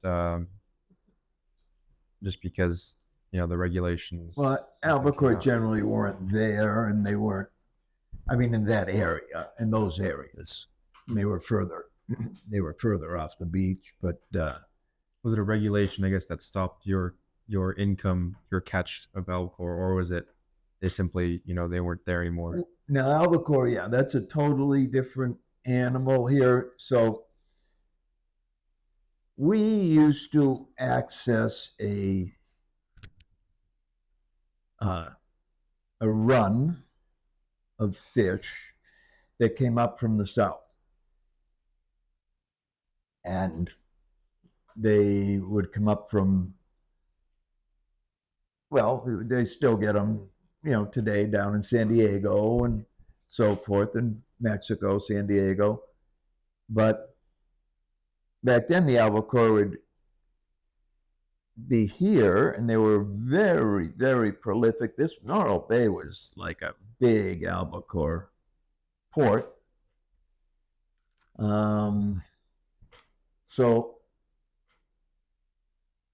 just because the regulations? Well, albacore generally weren't there, and they weren't. I mean, in that area, in those areas, they were further. They were further off the beach, but was it a regulation, I guess, that stopped your income, your catch of albacore, or was it they simply, they weren't there anymore? Now, albacore, yeah, that's a totally different animal here. So we used to access a run of fish that came up from the south, and they would come up from, well, they still get them, today down in San Diego and so forth, in Mexico, San Diego. But back then, the albacore would be here, and they were very, very prolific. This Morro Bay was like a big albacore port. So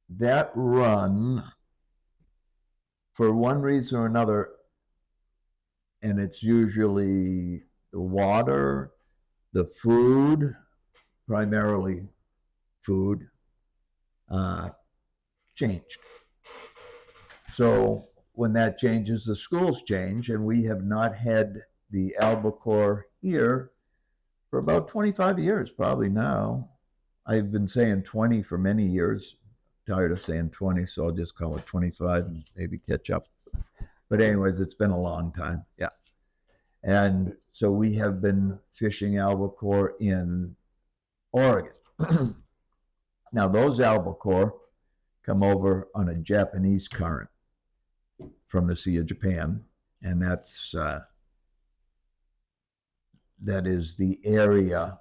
that run, for one reason or another, and it's usually the water, the food, primarily food, changed. So when that changes, the schools change, and we have not had the albacore here for about 25 years, probably now. I've been saying 20 for many years. Tired of saying 20, so I'll just call it 25 and maybe catch up. But anyways, it's been a long time. Yeah. And so we have been fishing albacore in Oregon. Now, those albacore come over on a Japanese current from the Sea of Japan, and that is the area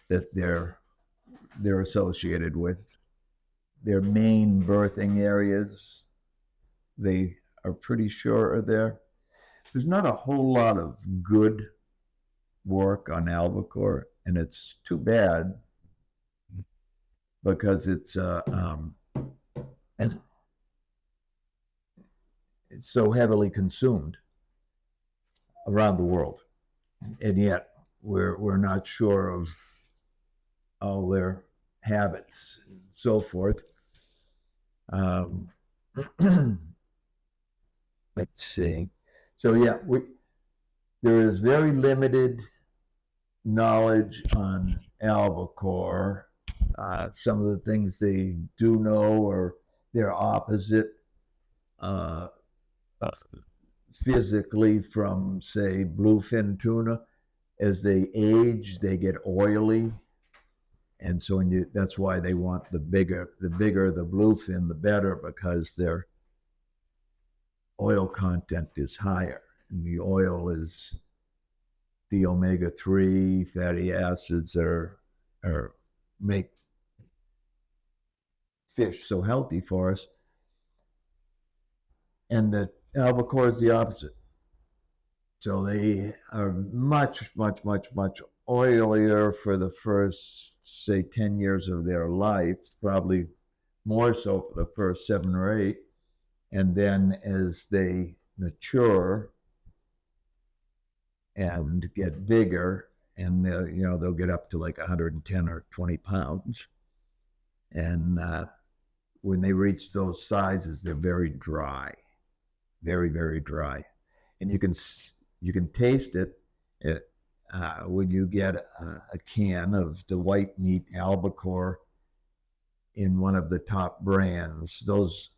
that they're associated with. Their main berthing areas, they are pretty sure are there. There's not a whole lot of good work on albacore, and it's too bad because it's so heavily consumed around the world, and yet we're not sure of all their habits and so forth. Let's see. So yeah, there is very limited knowledge on albacore. Some of the things they do know are they're opposite physically from, say, bluefin tuna. As they age, they get oily, and so that's why they want the bigger the bluefin, the better, because their oil content is higher, and the oil is the omega-3 fatty acids that are make fish so healthy for us. And the albacore is the opposite. So they are much, much, much, much oilier for the first, say, 10 years of their life, probably more so for the first 7 or 8. And then as they mature and get bigger, and they'll get up to like 110 or 20 pounds. And when they reach those sizes, they're very dry, very, very dry. And you can taste it when you get a can of the white meat albacore in one of the top brands. Those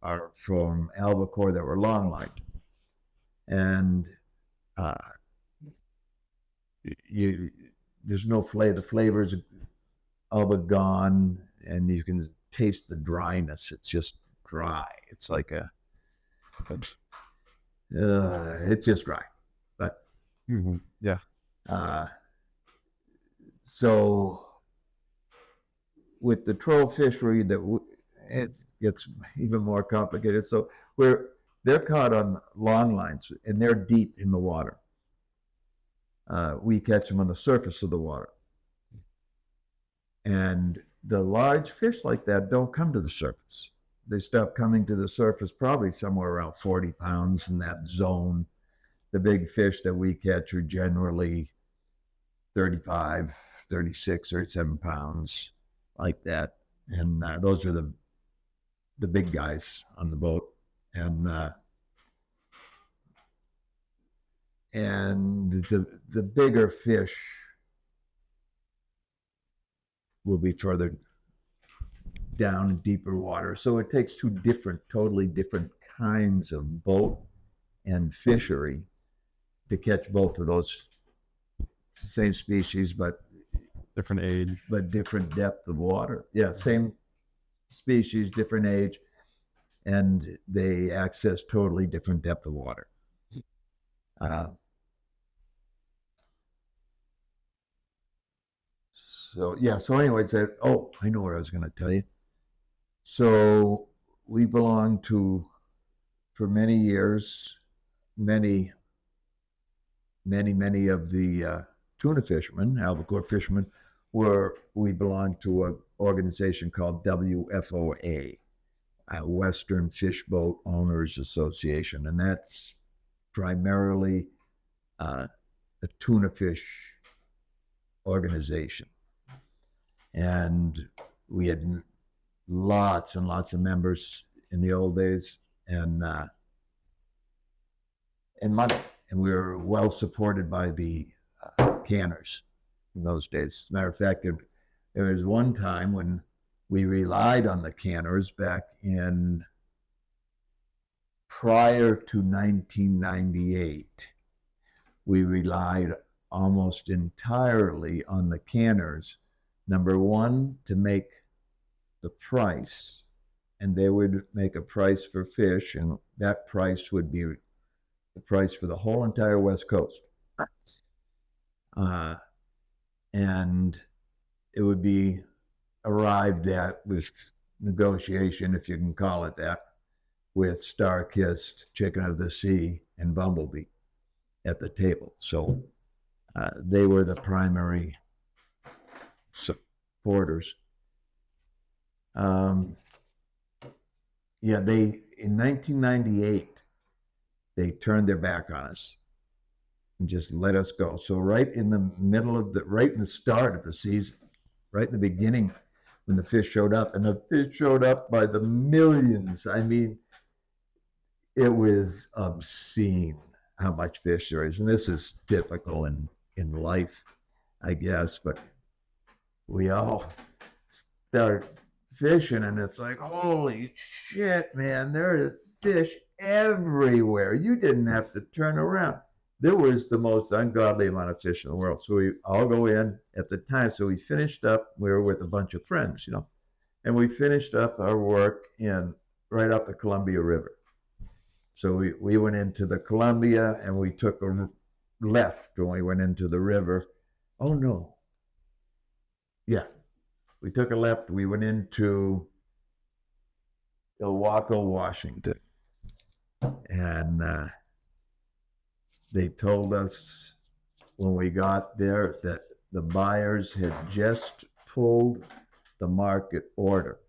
are from albacore that were long line, and there's no flavor. The flavor's all but gone, and you can taste the dryness. It's just dry. It's like it's just dry. But yeah. So with the troll fishery, it gets even more complicated. So they're caught on long lines, and they're deep in the water. We catch them on the surface of the water. And the large fish like that don't come to the surface. They stop coming to the surface probably somewhere around 40 pounds in that zone. The big fish that we catch are generally 35, 36, 37 pounds, like that. and those are the big guys on the boat, and the bigger fish will be further down in deeper water. So it takes two totally different kinds of boat and fishery to catch both of those same species, but Different age. different depth of water. Yeah, same species, different age, and they access totally different depth of water. So anyways, I know what I was going to tell you. So we belonged to, for many years, many of the tuna fishermen, albacore fishermen, we belonged to an organization called WFOA, Western Fish Boat Owners Association, and that's primarily a tuna fish organization. And we had lots and lots of members in the old days, and money, and we were well supported by the canners in those days. As a matter of fact, there was one time when we relied on the canners back in prior to 1998. We relied almost entirely on the canners. Number one, to make the price, and they would make a price for fish, and that price would be the price for the whole entire West Coast. And it would be arrived at with negotiation, if you can call it that, with Star-Kissed, Chicken of the Sea, and Bumblebee at the table. So they were the primary supporters. In 1998, they turned their back on us and just let us go. So right in the start of the season, right in the beginning, when the fish showed up, and the fish showed up by the millions. I mean, it was obscene how much fish there is. And this is typical in life, I guess, but we all start fishing, and it's like, holy shit, man, there is fish everywhere. You didn't have to turn around. There was the most ungodly amount of fish in the world. So we all go in at the time. So we finished up, we were with a bunch of friends, and we finished up our work right up the Columbia River. So we went into the Columbia, and we took a left when we went into the river. Oh no. Yeah. We took a left. We went into Ilwaco, Washington. And they told us when we got there that the buyers had just pulled the market order,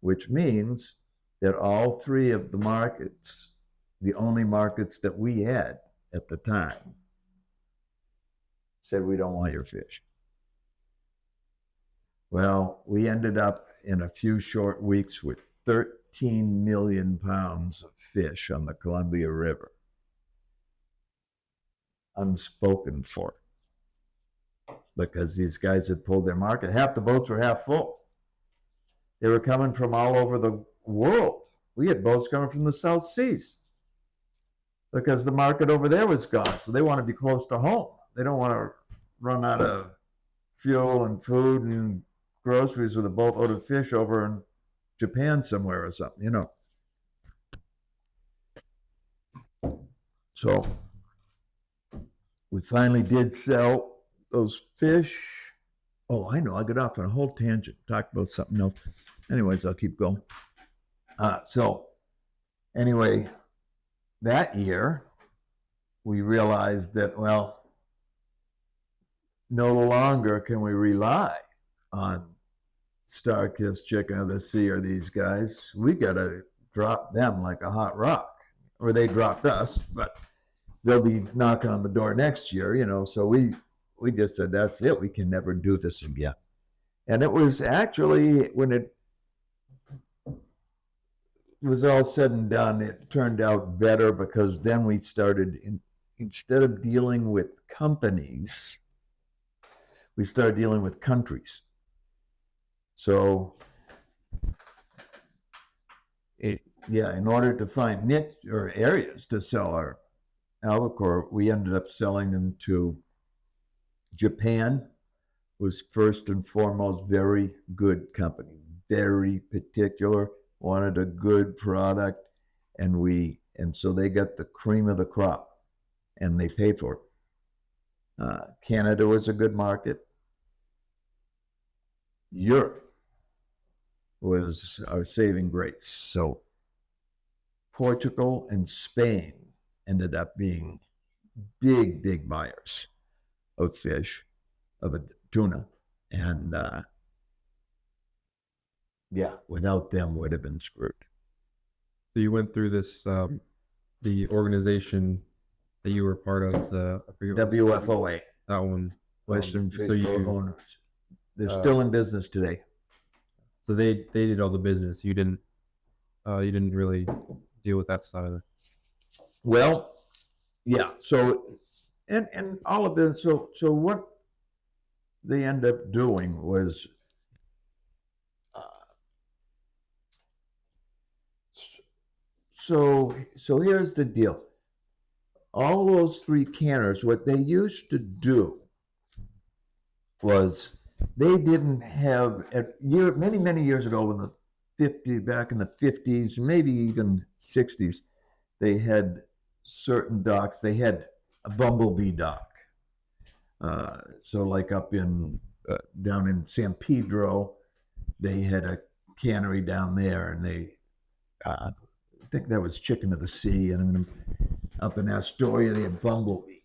which means that all three of the markets, the only markets that we had at the time, said, we don't want your fish. Well, we ended up in a few short weeks with 13 million pounds of fish on the Columbia River. Unspoken for, because these guys had pulled their market. Half the boats were half full. They were coming from all over the world. We had boats coming from the South Seas because the market over there was gone. So they want to be close to home. They don't want to run out of fuel and food and groceries with a boatload of fish over in Japan somewhere or something, So we finally did sell those fish. Oh, I know, I got off on a whole tangent, talked about something else. Anyways, I'll keep going. So anyway, that year we realized that, well, no longer can we rely on Star-Kissed, Chicken of the Sea, or these guys. We got to drop them like a hot rock, or they dropped us, but they'll be knocking on the door next year, So we just said, that's it. We can never do this again. And it was actually when it was all said and done, it turned out better because then we started, instead of dealing with companies, we started dealing with countries. So, in order to find niche or areas to sell our albacore, we ended up selling them to Japan. Was first and foremost very good company, very particular, wanted a good product, and so they got the cream of the crop, and they paid for it. Canada was a good market. Europe was our saving grace. So Portugal and Spain ended up being big buyers of fish, of a tuna, and without them would have been screwed. So you went through this, the organization that you were part of, I forget WFOA, that one. Western so Fish you- Owners. They're still in business today. So they did all the business. You didn't really deal with that side of it. Well, yeah. So, and all of this. So what they end up doing was, so here's the deal. All those three canners, what they used to do was they didn't have many years ago in back in the 50s, maybe even 60s, they had certain docks. They had a bumblebee dock. So like up in down in San Pedro, they had a cannery down there, and they I think that was Chicken of the Sea, and then up in Astoria they had Bumblebee.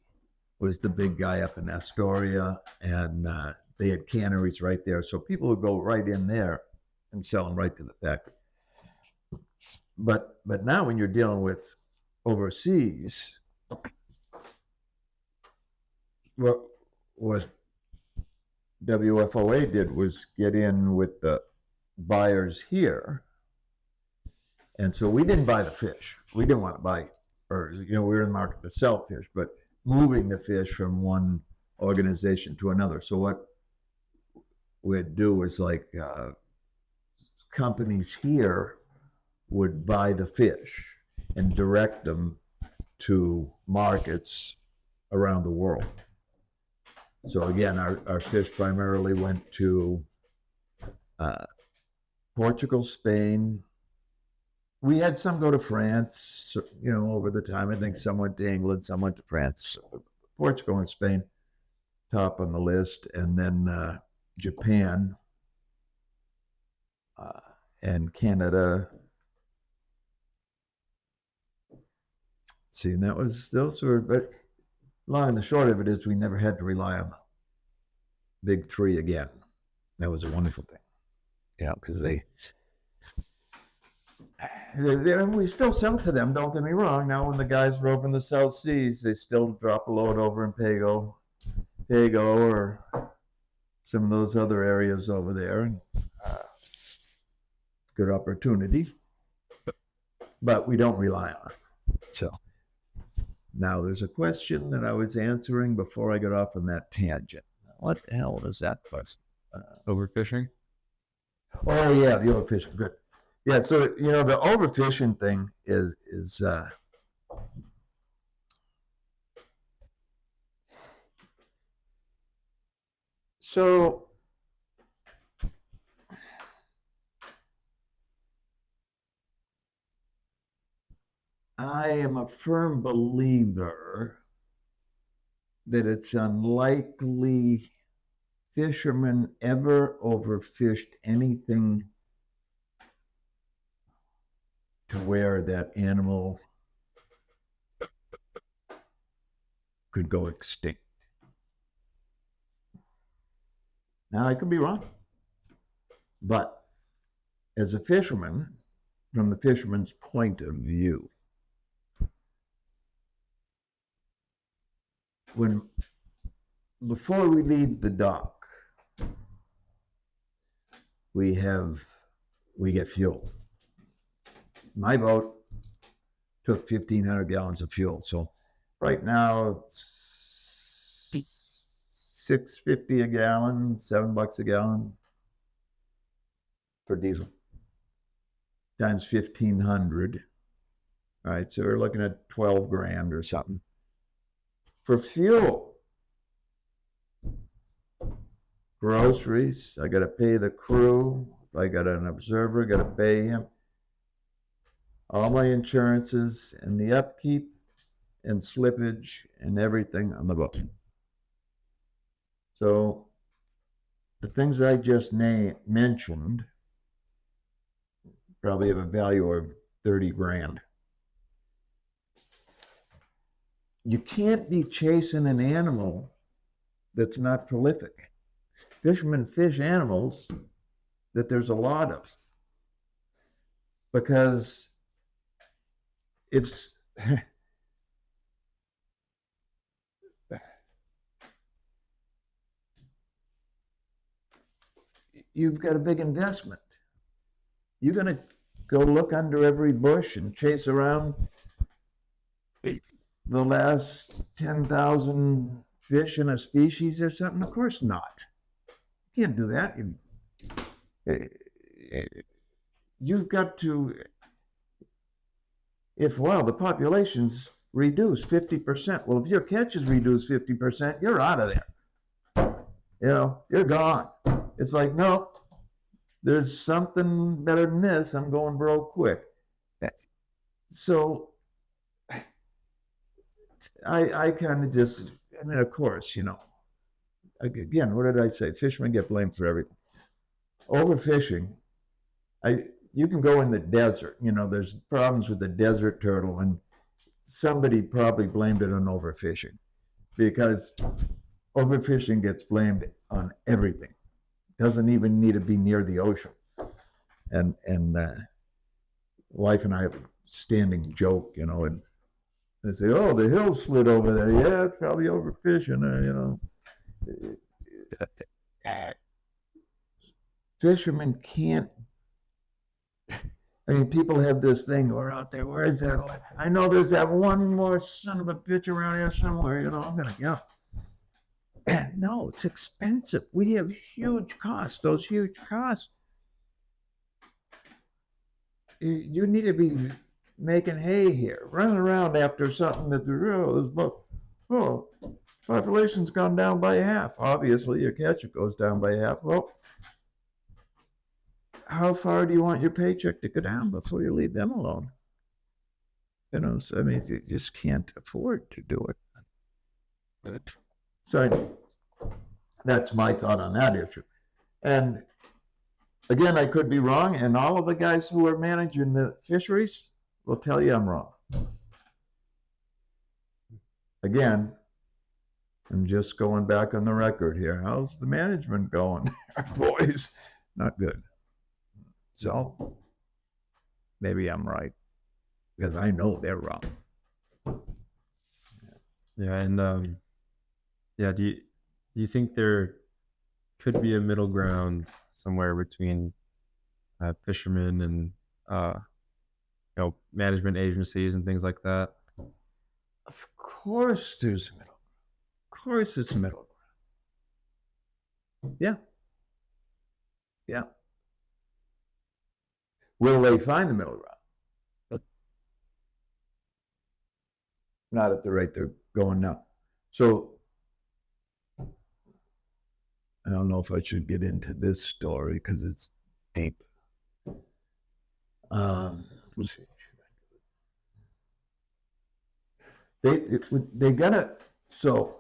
Was the big guy up in Astoria, and they had canneries right there. So people would go right in there and sell them right to the factory. But now when you're dealing with overseas, what WFOA did was get in with the buyers here. And so we didn't buy the fish. We didn't want to buy, or we were in the market to sell fish, but moving the fish from one organization to another. So what we'd do was like companies here would buy the fish and direct them to markets around the world. So again, our fish primarily went to Portugal, Spain. We had some go to France, over the time. I think some went to England, some went to France. Portugal and Spain, top on the list, and then Japan and Canada. See, and those were, but long and the short of it is we never had to rely on the big three again. That was a wonderful thing. Yeah, because we still sell to them, don't get me wrong. Now when the guys rove in the South Seas, they still drop a load over in Pago, or some of those other areas over there. And good opportunity, but we don't rely on it. So now there's a question that I was answering before I got off on that tangent. What the hell is that fuss? Overfishing? Oh yeah, the overfishing. Good. Yeah, so the overfishing thing is so I am a firm believer that it's unlikely fishermen ever overfished anything to where that animal could go extinct. Now, I could be wrong, but as a fisherman, from the fisherman's point of view, before we leave the dock, we get fuel. my boat took 1,500 gallons of fuel. So right now it's $6.50 a gallon, $7 a gallon for diesel times 1,500. All right, so we're looking at 12 grand or something for fuel. Groceries, I got to pay the crew. If I got an observer, got to pay him. All my insurances and the upkeep and slippage and everything on the boat. So the things I just mentioned probably have a value of 30 grand. You can't be chasing an animal that's not prolific. Fishermen fish animals that there's a lot of, because it's you've got a big investment. You're going to go look under every bush and chase around the last 10,000 fish in a species or something? Of course not. You can't do that. You've got to, if, well, the population's reduced 50%. Well, if your catch is reduced 50%, you're out of there. You know, you're gone. It's like, no, there's something better than this. I'm going broke quick. So I kind of just, I mean, of course, you know, again, what did I say? Fishermen get blamed for everything. Overfishing, you can go in the desert, you know, there's problems with the desert turtle, and somebody probably blamed it on overfishing, because overfishing gets blamed on everything. Doesn't even need to be near the ocean. And wife and I have a standing joke, you know, and they say, oh, the hill slid over there. Yeah, it's probably overfishing, you know. Fishermen can't, I mean, people have this thing, we're out there, where is that? I know there's that one more son of a bitch around here somewhere, you know, I'm going to go. No, it's expensive. We have huge costs. Those huge costs. You need to be making hay here, running around after something that population's gone down by half. Obviously, your catch goes down by half. Well, how far do you want your paycheck to go down before you leave them alone? You know, so I mean, you just can't afford to do it. But, so that's my thought on that issue. And again, I could be wrong, and all of the guys who are managing the fisheries will tell you I'm wrong. Again, I'm just going back on the record here. How's the management going? Boys, not good. So maybe I'm right, because I know they're wrong. Yeah, and yeah, do you think there could be a middle ground somewhere between fishermen and you know, management agencies and things like that? Of course there's a middle ground. Of course it's a middle ground. Yeah. Yeah. Will they find the middle ground? Not at the rate they're going now. So I don't know if I should get into this story because it's deep. They gotta, so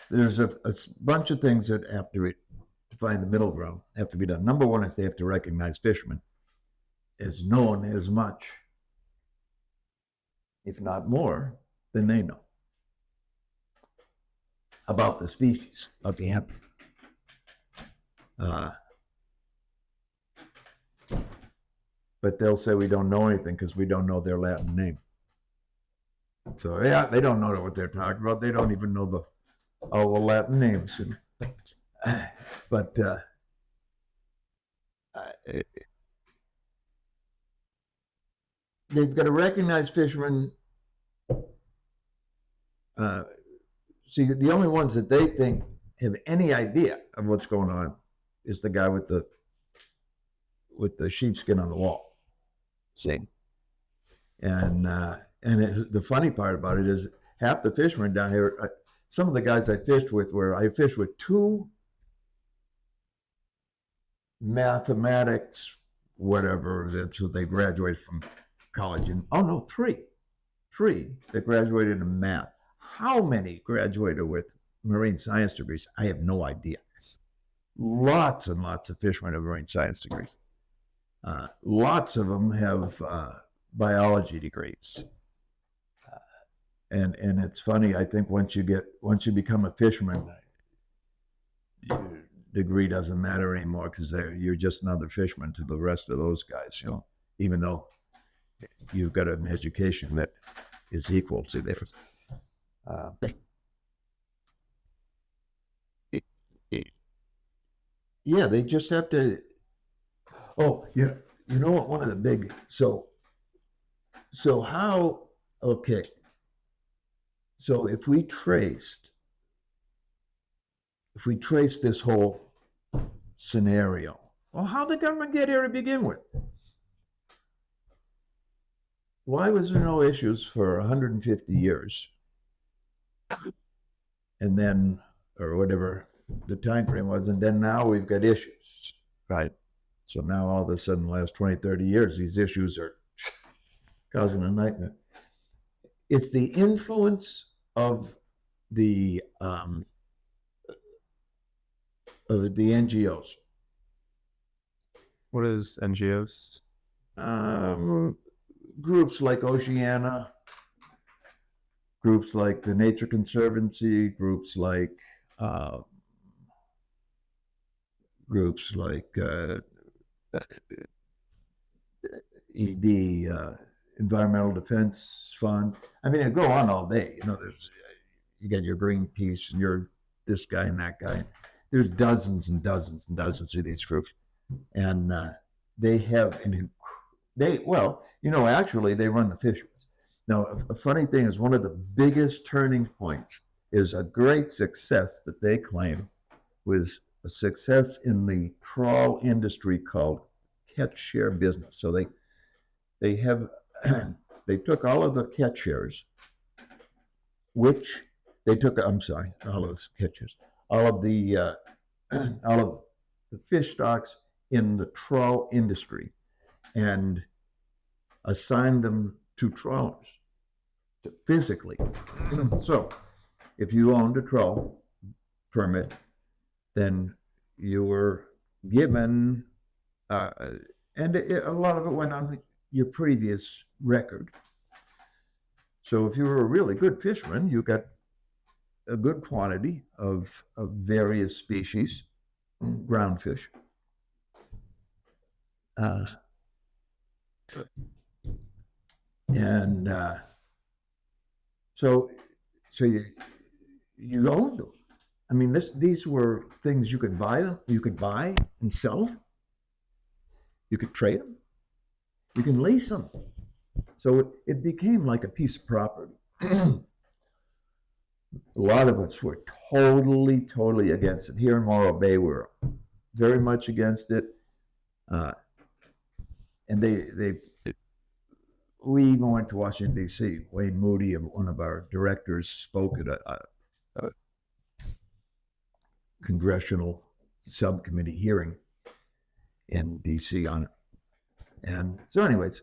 there's a bunch of things that have to find the middle ground, have to be done. Number one is they have to recognize fishermen as known as much, if not more, than they know about the species of the animal. But they'll say we don't know anything because we don't know their Latin name. So yeah, they don't know what they're talking about. They don't even know all the Latin names. But they've got a recognized fisherman. See, the only ones that they think have any idea of what's going on is the guy with the sheepskin on the wall. See, and the funny part about it is half the fishermen down here. Some of the guys I fished with two mathematics, whatever. That's what they graduated from college in. Oh no, three that graduated in math. How many graduated with marine science degrees? I have no idea. Lots and lots of fishermen have marine science degrees. Lots of them have biology degrees. And it's funny, I think once you become a fisherman, your degree doesn't matter anymore because you're just another fisherman to the rest of those guys, you know, even though you've got an education that is equal to theirs. Yeah, they just have to. Oh, yeah, you know what? One of the big so how? Okay, so if we traced this whole scenario, well, how did the government get here to begin with? Why was there no issues for 150 years? And then, or whatever the time frame was, and then now we've got issues, right? So now all of a sudden, the last 20, 30 years, these issues are causing a nightmare. It's the influence of the NGOs. What is NGOs? Groups like Oceana, groups like the Nature Conservancy, groups like the Environmental Defense Fund. I mean, it go on all day. You know, you got your Greenpeace and your this guy and that guy. There's dozens and dozens and dozens of these groups, and they have actually they run the fisheries. Now, a funny thing is one of the biggest turning points is a great success that they claim was a success in the trawl industry called catch share business. So they have they took all of the catch shares, which they took. I'm sorry, all of the catch shares, all of the fish stocks in the trawl industry, and assigned them to trawlers physically. So if you owned a trawl permit, then you were given, and a lot of it went on your previous record. So if you were a really good fisherman, you got a good quantity of various species, ground fish. And so you owned them. I mean, these were things you could buy and sell them. You could trade them. You can lease them. So it became like a piece of property. A lot of us were totally against it. Here in Morro Bay, we're very much against it. And we even went to Washington, D.C. Wayne Moody, one of our directors, spoke at a congressional subcommittee hearing in D.C. on it. And so anyways,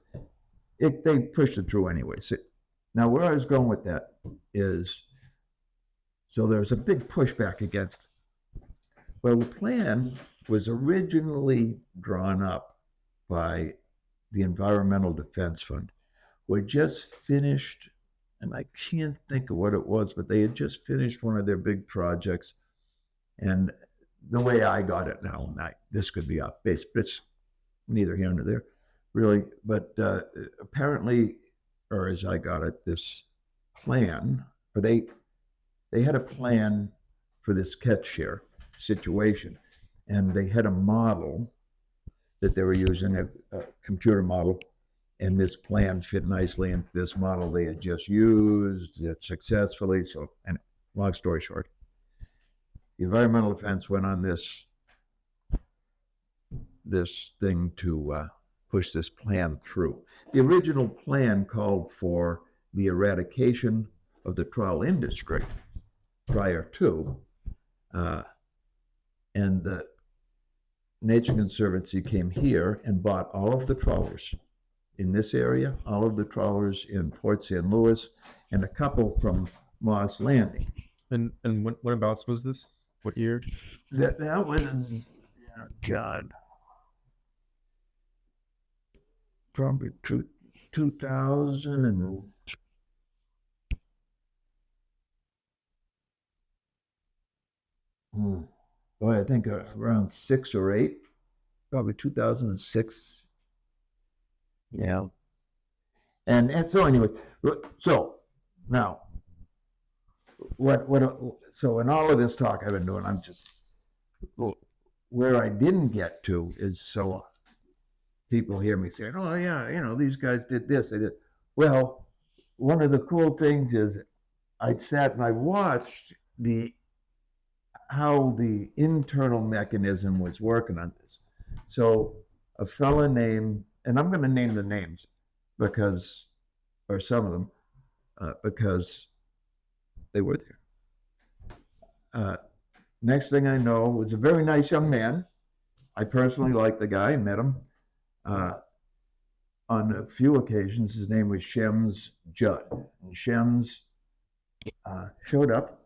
they pushed it through anyways. Now, where I was going with that is, so there's a big pushback against it. Well, the plan was originally drawn up by the Environmental Defense Fund. We just finished, and I can't think of what it was, but they had just finished one of their big projects. And the way I got it now, this could be off base, but it's neither here nor there, really. But apparently, or as I got it, this plan, or they had a plan for this catch share situation, and they had a model that they were using, a computer model, And this plan fit nicely into this model they had just used it successfully. So, and long story short, the environmental defense went on this thing to push this plan through. The original plan called for the eradication of the trawl industry prior to, and the Nature Conservancy came here and bought all of the trawlers in this area, all of the trawlers in Port St. Louis, and a couple from Moss Landing. And whenabouts was this? What year? That was, oh God, probably 2000 and boy, I think around 6 or 8, probably 2006. Yeah. And so anyway, so now so in all of this talk I've been doing, I'm just, where I didn't get to is, so people hear me saying, oh yeah, you know, these guys did this, they did. Well, one of the cool things is I'd sat and I watched how the internal mechanism was working on this. So a fella named, and I'm going to name the names because, or some of them, because they were there. Next thing I know, was a very nice young man. I personally liked the guy, met him. On a few occasions, his name was Shems Judd. And Shems showed up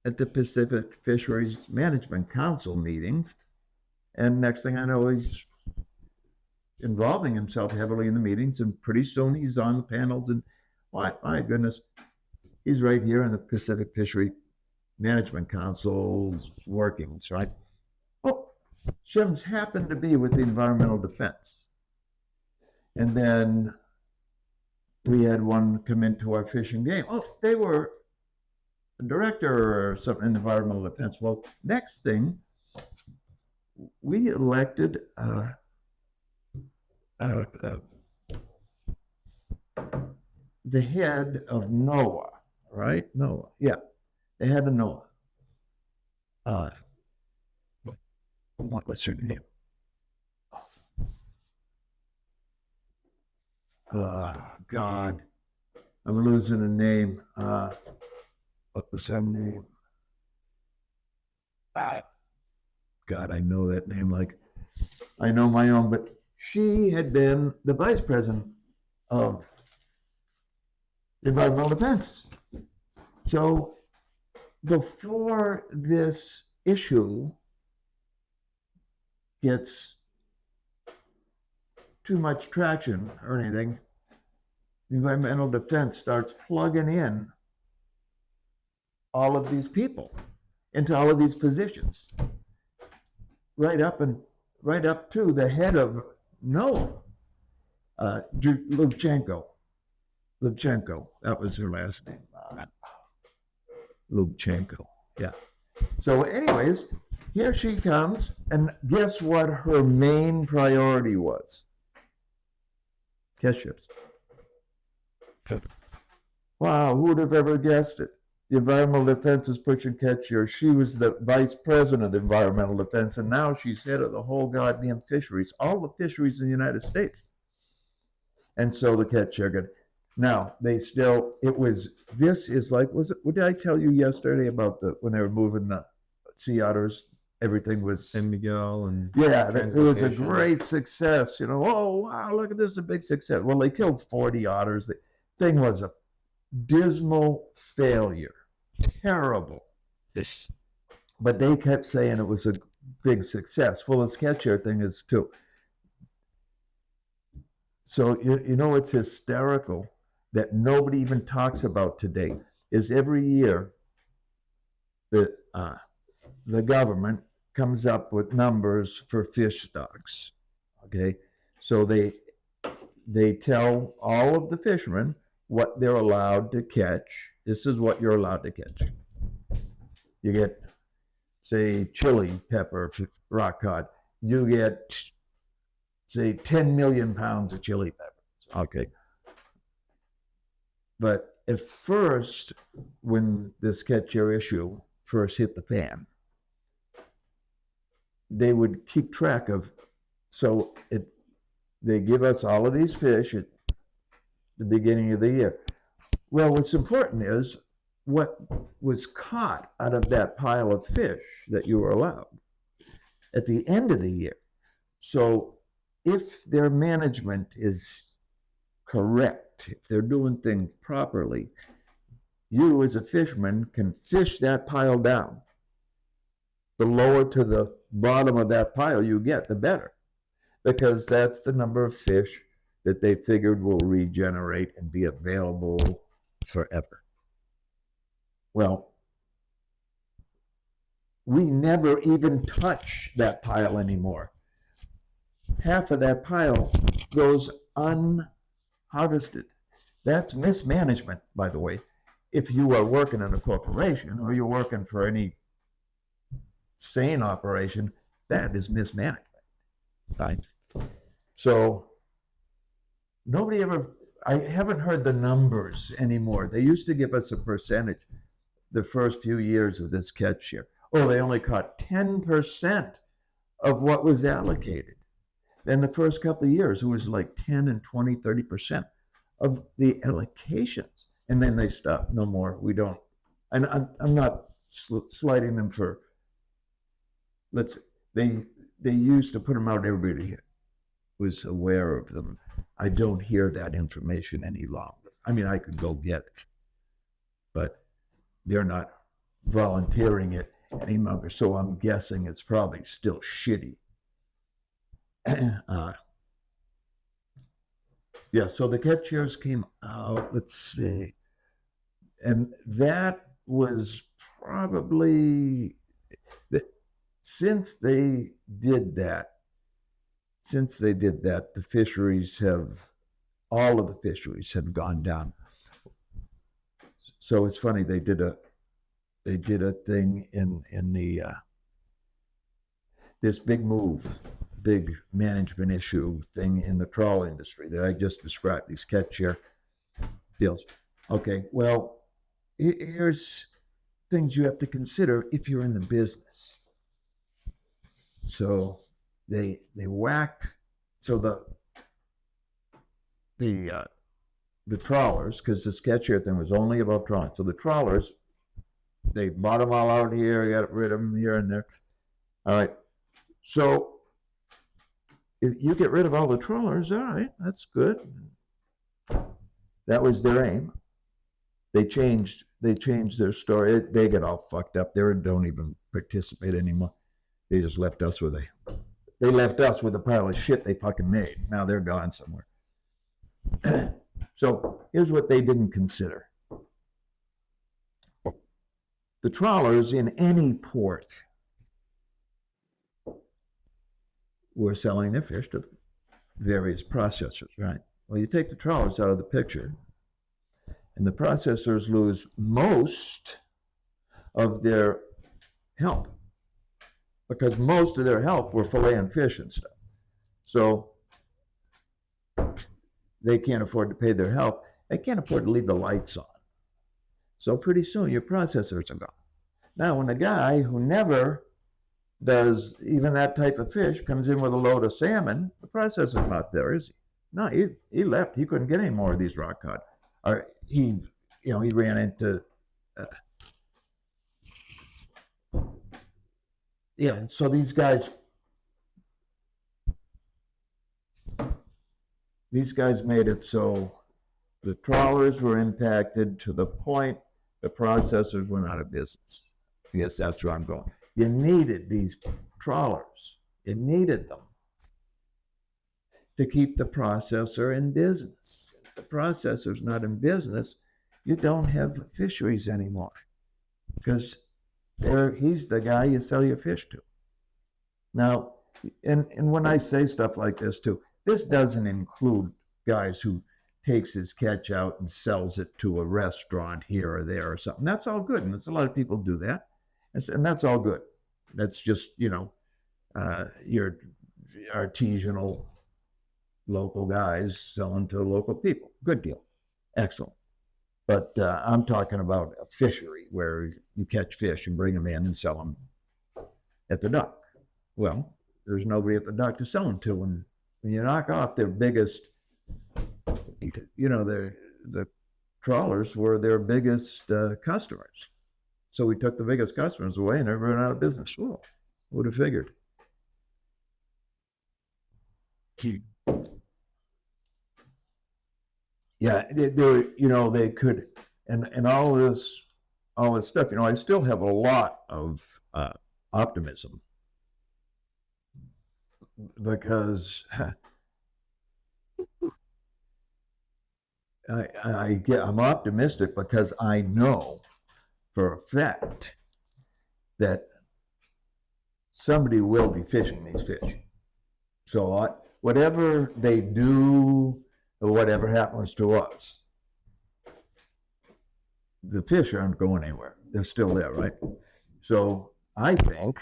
at the Pacific Fisheries Management Council meeting. And next thing I know, he's involving himself heavily in the meetings. And pretty soon he's on the panels. And my goodness, he's right here in the Pacific Fishery Management Council's workings, right? Oh, Shems happened to be with the Environmental Defense. And then we had one come into our fishing game. Oh, they were a director or something in Environmental Defense. Well, next thing, we elected the head of NOAA, right? NOAA, yeah, the head of NOAA. What's her name? God, I'm losing a name. What was her name? God, I know that name like I know my own, but she had been the vice president of Environmental Defense. So before this issue gets too much traction or anything, Environmental Defense starts plugging in all of these people into all of these positions, right up to the head of NOAA, Lubchenco, that was her last name. Lubchenko, yeah. So anyways, here she comes, and guess what her main priority was? Catch ships. Wow, who would have ever guessed it? The Environmental Defense is pushing catch ships. She was the vice president of Environmental Defense, and now she's head of the whole goddamn fisheries, all the fisheries in the United States. And so the catch ship got, now they still, this is like, what did I tell you yesterday about when they were moving the sea otters? Everything was San Miguel and yeah, it was a great success. You know, oh wow, look at this, a big success. Well, they killed 40 otters. The thing was a dismal failure, terrible. But they kept saying it was a big success. Well, this catch share thing is too. So you know, it's hysterical that nobody even talks about today. Is every year that the government comes up with numbers for fish stocks, okay? So they tell all of the fishermen what they're allowed to catch. This is what you're allowed to catch. You get, say, chili pepper, rock cod. You get say 10 million pounds of chili peppers. Okay. But at first, when this catch year issue first hit the fan, they would keep track of, they give us all of these fish at the beginning of the year. Well, what's important is what was caught out of that pile of fish that you were allowed at the end of the year. So if their management is correct, if they're doing things properly, you as a fisherman can fish that pile down. The lower to the bottom of that pile you get, the better, because that's the number of fish that they figured will regenerate and be available forever. Well, we never even touch that pile anymore. Half of that pile goes unharvested. That's mismanagement, by the way. If you are working in a corporation or you're working for any sane operation, that is mismanagement. Right? So I haven't heard the numbers anymore. They used to give us a percentage the first few years of this catch year. Oh, they only caught 10% of what was allocated. Then the first couple of years, it was like 10 and 20, 30% of the allocations. And then they stopped. No more. We don't. And I'm not slighting them for, they used to put them out, everybody was aware of them. I don't hear that information any longer. I mean, I could go get it, but they're not volunteering it any longer. So I'm guessing it's probably still shitty. Yeah, so the catch years came out, let's see. And that was probably, since they did that, the fisheries all of the fisheries have gone down. So it's funny, they did a thing in the this big management issue thing in the trawl industry that I just described, these catch year deals. Okay, well, here's things you have to consider if you're in the business. So they whack, so the trawlers, because this catch year thing was only about trawling. So the trawlers, they bought them all out here, got rid of them here and there. All right, so if you get rid of all the trawlers, all right, that's good. That was their aim. They changed their story. They get all fucked up. They don't even participate anymore. They just left us with a pile of shit they fucking made. Now they're gone somewhere. So here's what they didn't consider. The trawlers in any port were selling their fish to various processors, right? Well, you take the trawlers out of the picture, and the processors lose most of their help, because most of their help were filleting fish and stuff. So they can't afford to pay their help. They can't afford to leave the lights on. So pretty soon your processors are gone. Now, when a guy who never does even that type of fish comes in with a load of salmon, the processor's not there, is he? No, he left. He couldn't get any more of these rock cod. Or he ran into so these guys made it so the trawlers were impacted to the point the processors went out of business. I guess that's where I'm going. You needed these trawlers. You needed them to keep the processor in business. If the processor's not in business, you don't have fisheries anymore, because he's the guy you sell your fish to. Now, and when I say stuff like this too, this doesn't include guys who takes his catch out and sells it to a restaurant here or there or something. That's all good, and there's a lot of people do that, and that's all good. That's just your artisanal local guys selling to local people. Good deal. Excellent. But I'm talking about a fishery where you catch fish and bring them in and sell them at the dock. Well, there's nobody at the dock to sell them to. When you knock off their biggest, the trawlers were their biggest customers. So we took the biggest customers away and everyone out of business. Well, would have figured. Yeah, they could, and all this stuff. I still have a lot of optimism because I'm optimistic because I know for a fact that somebody will be fishing these fish. So whatever they do or whatever happens to us, the fish aren't going anywhere. They're still there, right? So I think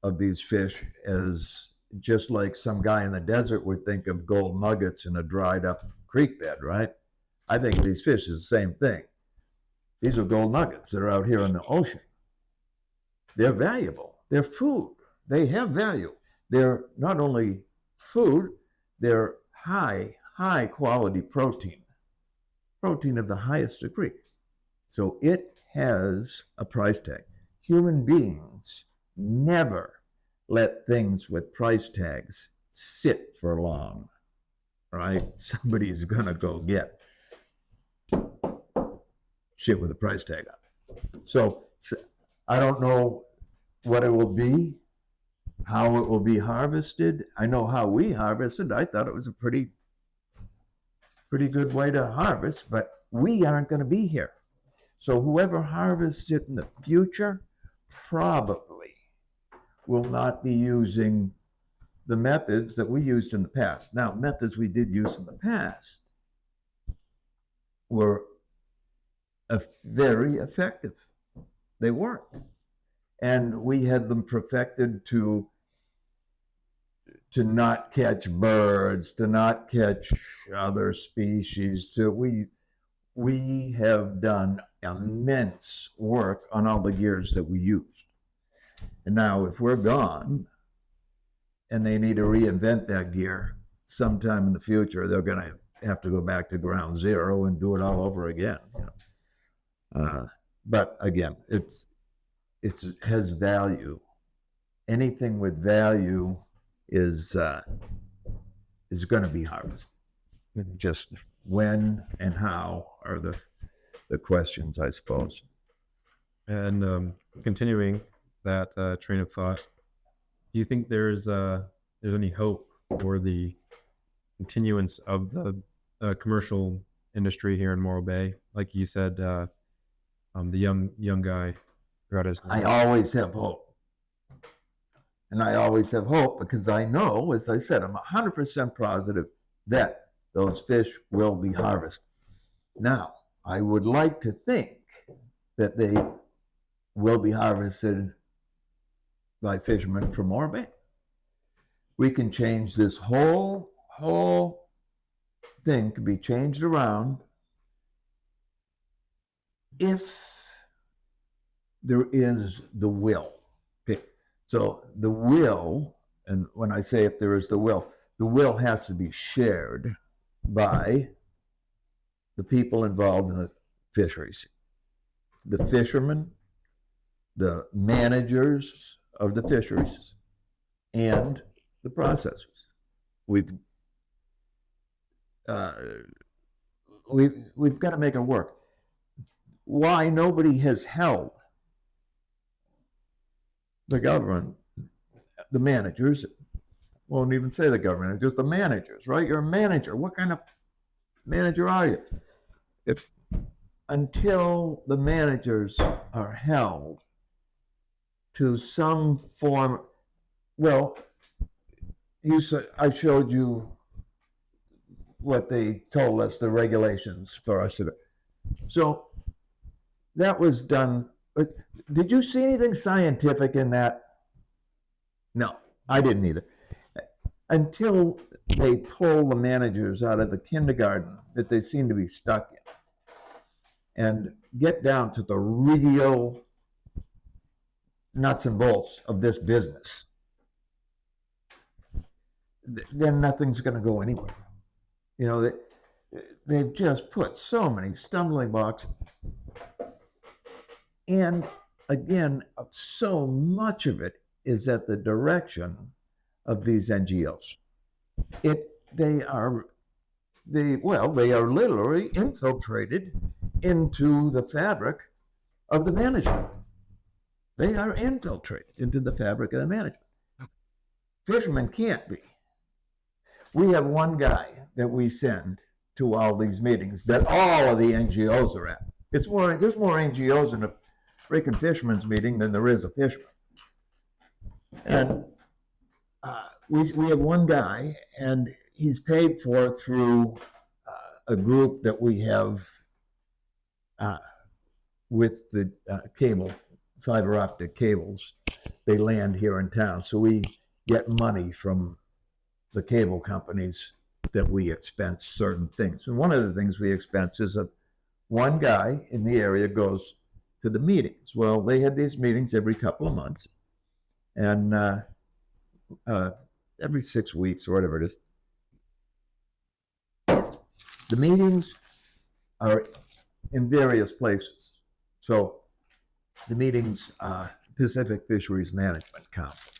of these fish as just like some guy in the desert would think of gold nuggets in a dried up creek bed, right? I think of these fish as the same thing. These are gold nuggets that are out here in the ocean. They're valuable. They're food. They have value. They're not only food, they're high quality protein of the highest degree. So it has a price tag. Human beings never let things with price tags sit for long, right? Somebody's gonna go get shit with a price tag on it. So I don't know what it will be, how it will be harvested. I know how we harvested. I thought it was a pretty good way to harvest, but we aren't going to be here. So whoever harvests it in the future probably will not be using the methods that we used in the past. Now, methods we did use in the past were very effective. They weren't. And we had them perfected to not catch birds, to not catch other species. So we have done immense work on all the gears that we used. And now if we're gone and they need to reinvent that gear sometime in the future, they're going to have to go back to ground zero and do it all over again. But again, it has value. Anything with value is going to be harvested. Just when and how are the questions, I suppose. And continuing that train of thought, do you think there's any hope for the continuance of the commercial industry here in Morro Bay? Like you said, the young guy got his. I always have hope. And I always have hope because I know, as I said, I'm 100% positive that those fish will be harvested. Now, I would like to think that they will be harvested by fishermen from Morro Bay. We can change this whole thing to be changed around if there is the will. Okay. So the will, and when I say if there is the will has to be shared by the people involved in the fisheries. The fishermen, the managers of the fisheries, and the processors. We've got to make it work. Why nobody has held the government, the managers, won't even say the government, just the managers, right? You're a manager. What kind of manager are you? It's until the managers are held to some form. Well, you said, I showed you what they told us, the regulations for us. So that was done. But did you see anything scientific in that? No, I didn't either. Until they pull the managers out of the kindergarten that they seem to be stuck in and get down to the real nuts and bolts of this business, then nothing's going to go anywhere. You know, they've just put so many stumbling blocks. And again, so much of it is at the direction of these NGOs. They are literally infiltrated into the fabric of the management. They are infiltrated into the fabric of the management. Fishermen can't be. We have one guy that we send to all these meetings that all of the NGOs are at. There's more NGOs in a freaking fisherman's meeting than there is a fisherman. And we have one guy, and he's paid for through a group that we have with the cable, fiber optic cables. They land here in town, so we get money from the cable companies that we expense certain things. And one of the things we expense is one guy in the area goes to the meetings. Well, they had these meetings every couple of months, and every 6 weeks or whatever it is. The meetings are in various places. So the meetings, Pacific Fisheries Management Council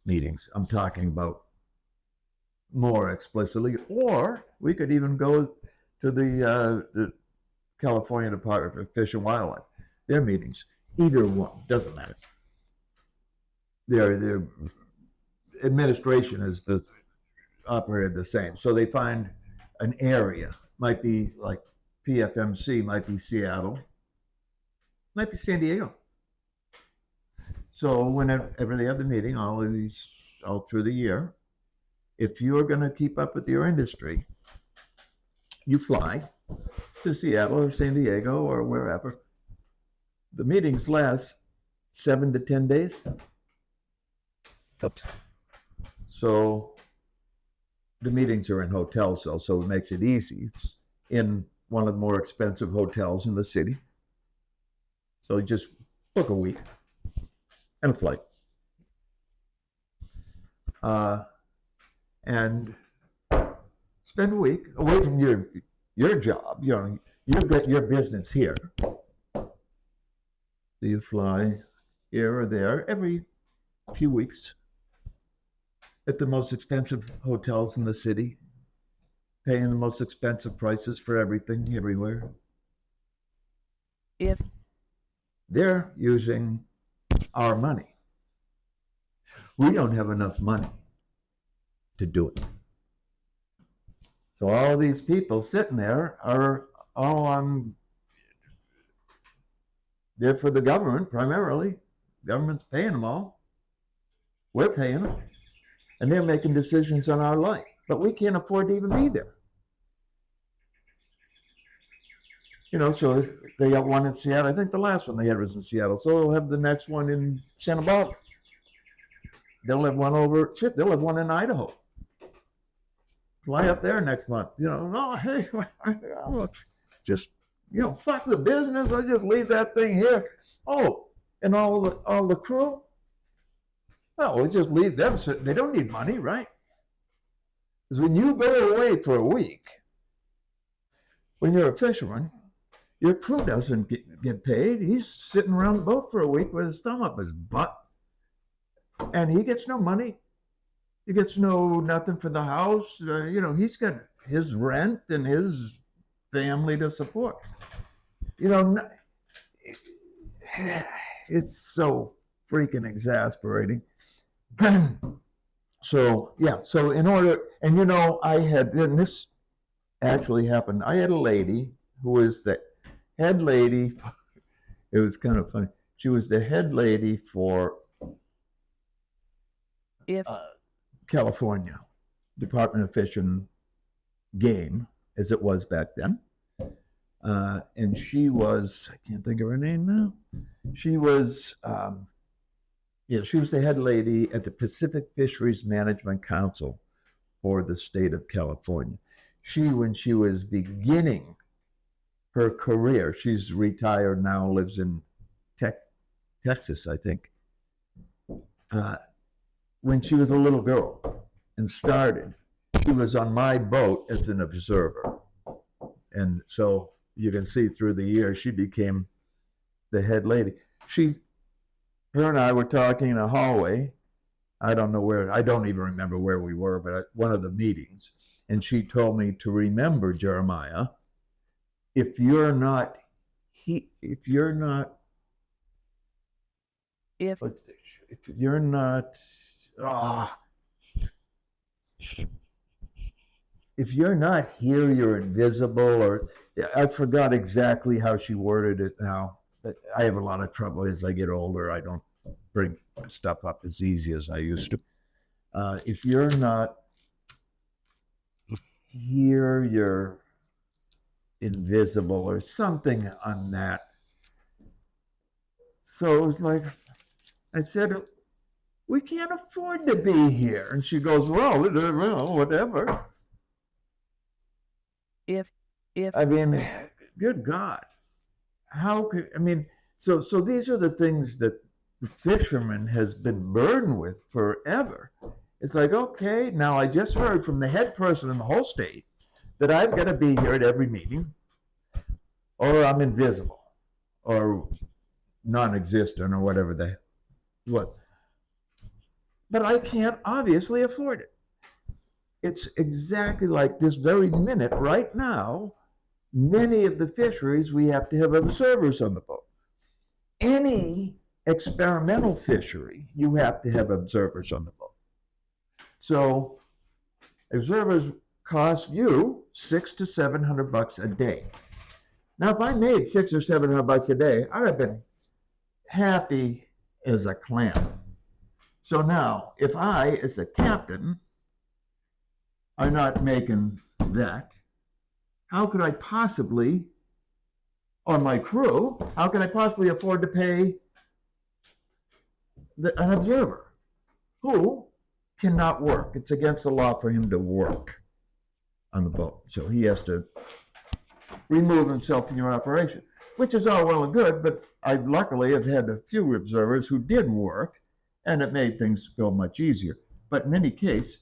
meetings, I'm talking about more explicitly, or we could even go to the California Department of Fish and Wildlife, their meetings. Either one, doesn't matter. Their administration is operated the same. So they find an area, might be like PFMC, might be Seattle, might be San Diego. So whenever they have the meeting, all through the year, if you're going to keep up with your industry, you fly to Seattle or San Diego or wherever. The meetings last 7 to 10 days. Oops. So the meetings are in hotels, so it makes it easy. It's in one of the more expensive hotels in the city. So you just book a week and a flight. And spend a week away from your job. You know, you've got your business here. So you fly here or there every few weeks at the most expensive hotels in the city, paying the most expensive prices for everything everywhere. If they're using our money, we don't have enough money to do it. So all these people sitting there are all on, they're for the government primarily. Government's paying them all. We're paying them. And they're making decisions on our life. But we can't afford to even be there. You know, so they got one in Seattle. I think the last one they had was in Seattle. So they'll have the next one in Santa Barbara. They'll have one they'll have one in Idaho. Fly up there next month. You know, oh, hey, just, you know, fuck the business. I'll just leave that thing here. Oh, and all the crew? Well, we'll just leave them. So they don't need money, right? Because when you go away for a week, when you're a fisherman, your crew doesn't get paid. He's sitting around the boat for a week with his thumb up his butt. And he gets no money. He gets nothing for the house. You know, he's got his rent and his family to support. You know, it's so freaking exasperating. So, yeah, so in order, and you know, and this actually happened. I had a lady who was the head lady. It was kind of funny. She was the head lady for California Department of Fish and Game, as it was back then. And she was, I can't think of her name now. She was, she was the head lady at the Pacific Fisheries Management Council, for the state of California. When she was beginning her career, she's retired now, lives in Texas, I think. When she was a little girl and started, she was on my boat as an observer. And so you can see through the years, she became the head lady. Her and I were talking in a hallway. I don't know where, I don't even remember where we were, but at one of the meetings. And she told me to remember, Jeremiah, if you're not, here, you're invisible, or I forgot exactly how she worded it now. But I have a lot of trouble as I get older. I don't bring stuff up as easy as I used to. If you're not here, you're invisible, or something on that. So it was like, I said, we can't afford to be here. And she goes, well, whatever. I mean, good God. How could, I mean, so these are the things that the fisherman has been burdened with forever. It's like, okay, now I just heard from the head person in the whole state that I've got to be here at every meeting, or I'm invisible, or non-existent, or whatever what. But I can't obviously afford it. It's exactly like this very minute right now. Many of the fisheries, we have to have observers on the boat. Any experimental fishery, you have to have observers on the boat. So observers cost you $600 to $700 a day. Now, if I made $600 or $700 a day, I'd have been happy as a clam. So now, if I, as a captain, are not making that, how could I possibly, or my crew, how can I possibly afford to pay an observer who cannot work? It's against the law for him to work on the boat. So he has to remove himself from your operation, which is all well and good, but I luckily have had a few observers who did work, and it made things go much easier. But in any case,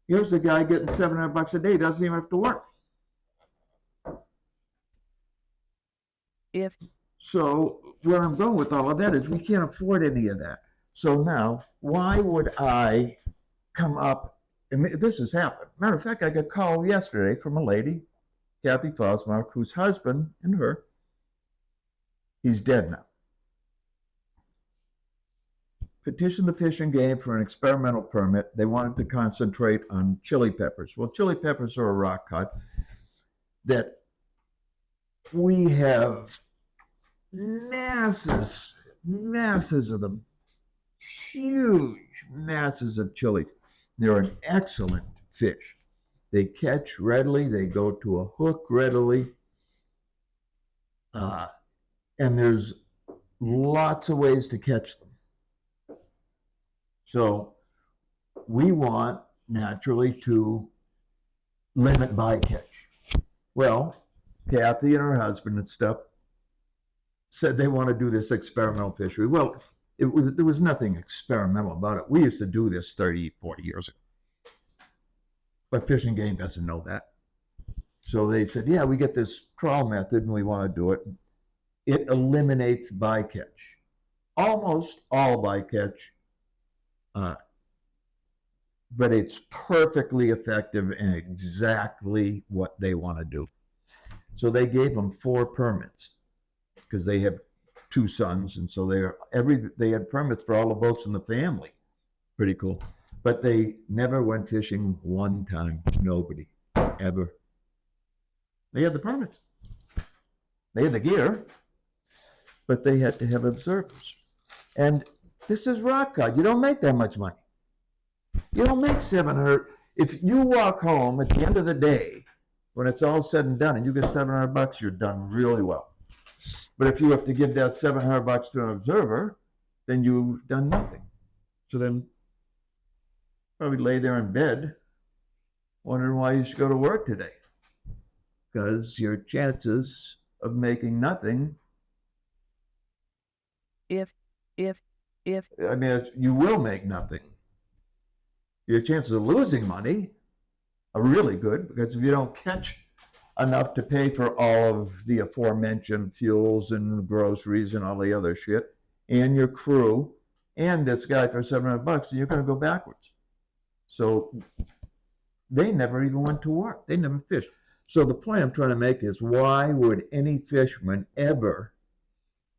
here's a guy getting $700 a day, doesn't even have to work. So where I'm going with all of that is we can't afford any of that. So now, why would I come up, and this has happened. Matter of fact, I got a call yesterday from a lady, Kathy Fosmark, whose husband and her, he's dead now, petitioned the Fish and Game for an experimental permit. They wanted to concentrate on chili peppers. Well, chili peppers are a rock cod that we have masses of them, huge masses of chilies. They're an excellent fish. They catch readily. They go to a hook readily. And there's lots of ways to catch them. So we want naturally to limit bycatch. Well, Kathy and her husband and stuff said they want to do this experimental fishery. Well, there was nothing experimental about it. We used to do this 30, 40 years ago. But Fish and Game doesn't know that. So they said, yeah, we get this trawl method and we want to do it. It eliminates bycatch. Almost all bycatch. But it's perfectly effective and exactly what they want to do. So they gave them 4 permits because they have 2 sons, and so they had permits for all the boats in the family. Pretty cool. But they never went fishing one time. Nobody, ever. They had the permits. They had the gear, but they had to have observers. And this is rock cod. You don't make that much money. You don't make $700. If you walk home at the end of the day, when it's all said and done, and you get $700, you're done really well. But if you have to give that $700 to an observer, then you've done nothing. So then probably lay there in bed wondering why you should go to work today. Because your chances of making nothing, if, I mean, you will make nothing. Your chances of losing money are really good because if you don't catch enough to pay for all of the aforementioned fuels and groceries and all the other shit, and your crew, and this guy for $700, you're going to go backwards. So they never even went to work. They never fished. So the point I'm trying to make is, why would any fisherman ever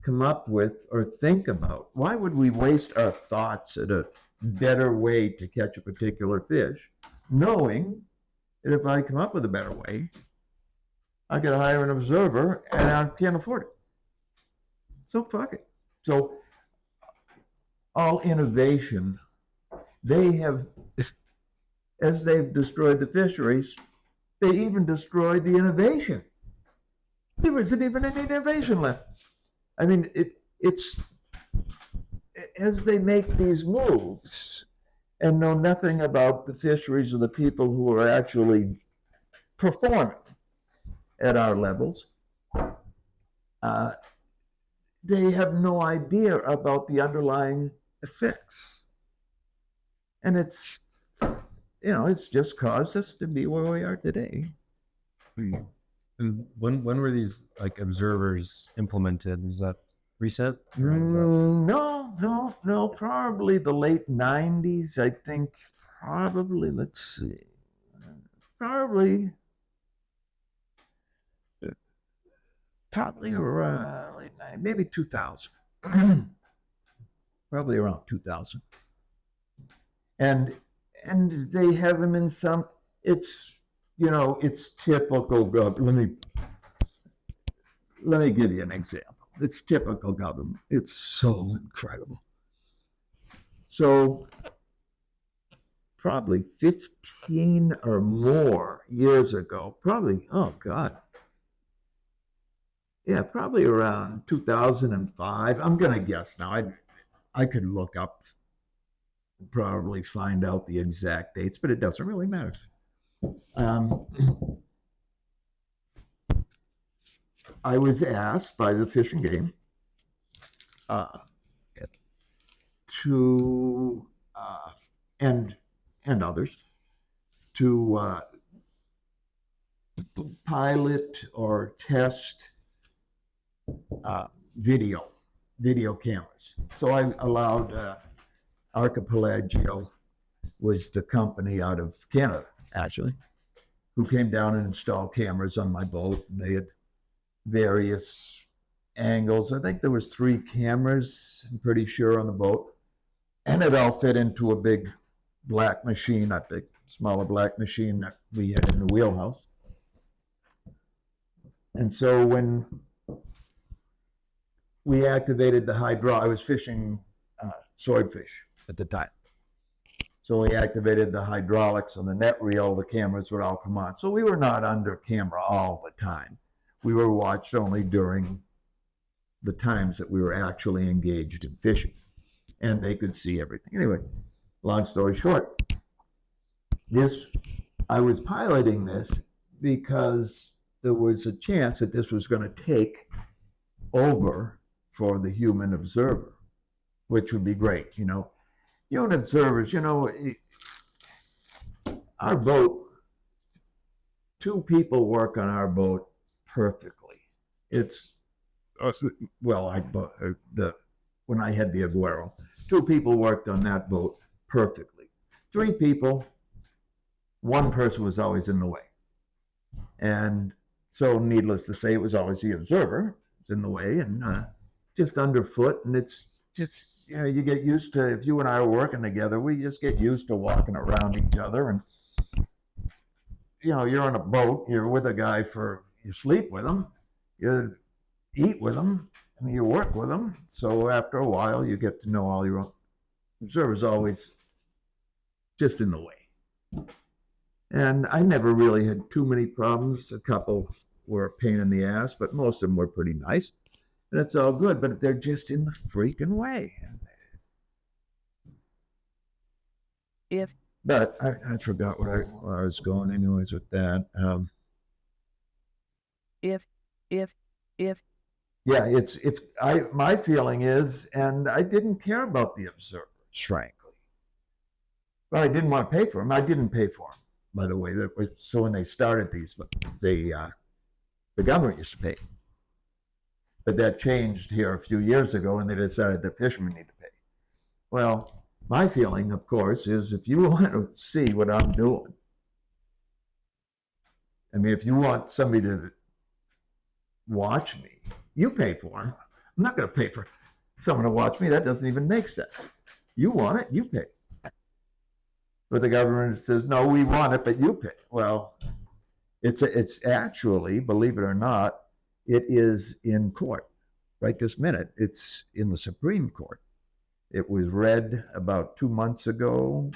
come up with or think about, why would we waste our thoughts at a better way to catch a particular fish, knowing that if I come up with a better way, I could hire an observer and I can't afford it. So fuck it. So all innovation, they have, as they've destroyed the fisheries, they even destroyed the innovation. There isn't even any innovation left. I mean, it's as they make these moves and know nothing about the fisheries or the people who are actually performing at our levels, they have no idea about the underlying effects. And it's, it's just caused us to be where we are today. And when were these like observers implemented? Was that recent? No, probably the late 90s, I think. Probably, let's see, probably around late 90s, maybe 2000. Probably around 2000. And they have them in some, it's typical government. Let me give you an example. It's typical government. It's so incredible. So probably 15 or more years ago, probably around 2005. I'm going to guess now. I could look up, probably find out the exact dates, but it doesn't really matter. I was asked by the Fish and Game to and others to pilot or test video cameras. So I allowed Archipelago was the company out of Canada, actually, who came down and installed cameras on my boat. They had various angles. I think there was 3 cameras, I'm pretty sure, on the boat. And it all fit into a big black machine, not big, smaller black machine that we had in the wheelhouse. And so when we activated the I was fishing swordfish at the time. So we activated the hydraulics on the net reel, the cameras would all come on. So we were not under camera all the time. We were watched only during the times that we were actually engaged in fishing. And they could see everything. Anyway, long story short, I was piloting this because there was a chance that this was going to take over for the human observer, which would be great. Human observers, our boat, 2 people work on our boat perfectly. It's, well, when I had the Aguero, 2 people worked on that boat perfectly. 3 people, 1 person was always in the way. And so needless to say, it was always the observer in the way and just underfoot. And it's just, you get used to, if you and I are working together, we just get used to walking around each other. And, you're on a boat, you're with a guy you sleep with him, you eat with him, and you work with them. So after a while, you get to know all your own. Observer's always just in the way. And I never really had too many problems. A couple were a pain in the ass, but most of them were pretty nice. And it's all good, but they're just in the freaking way. But I forgot where I was going anyways with that. If Yeah, my feeling is, and I didn't care about the observers, frankly. But I didn't want to pay for them. I didn't pay for them, by the way. So when they started these, the government used to pay. But that changed here a few years ago, and they decided that fishermen need to pay. Well, my feeling, of course, is if you want to see what I'm doing, I mean, if you want somebody to watch me, you pay for them. I'm not going to pay for someone to watch me. That doesn't even make sense. You want it, you pay. But the government says, no, we want it, but you pay. Well, it's actually, believe it or not, it is in court right this minute. It's in the Supreme Court. It was read about 2 months ago.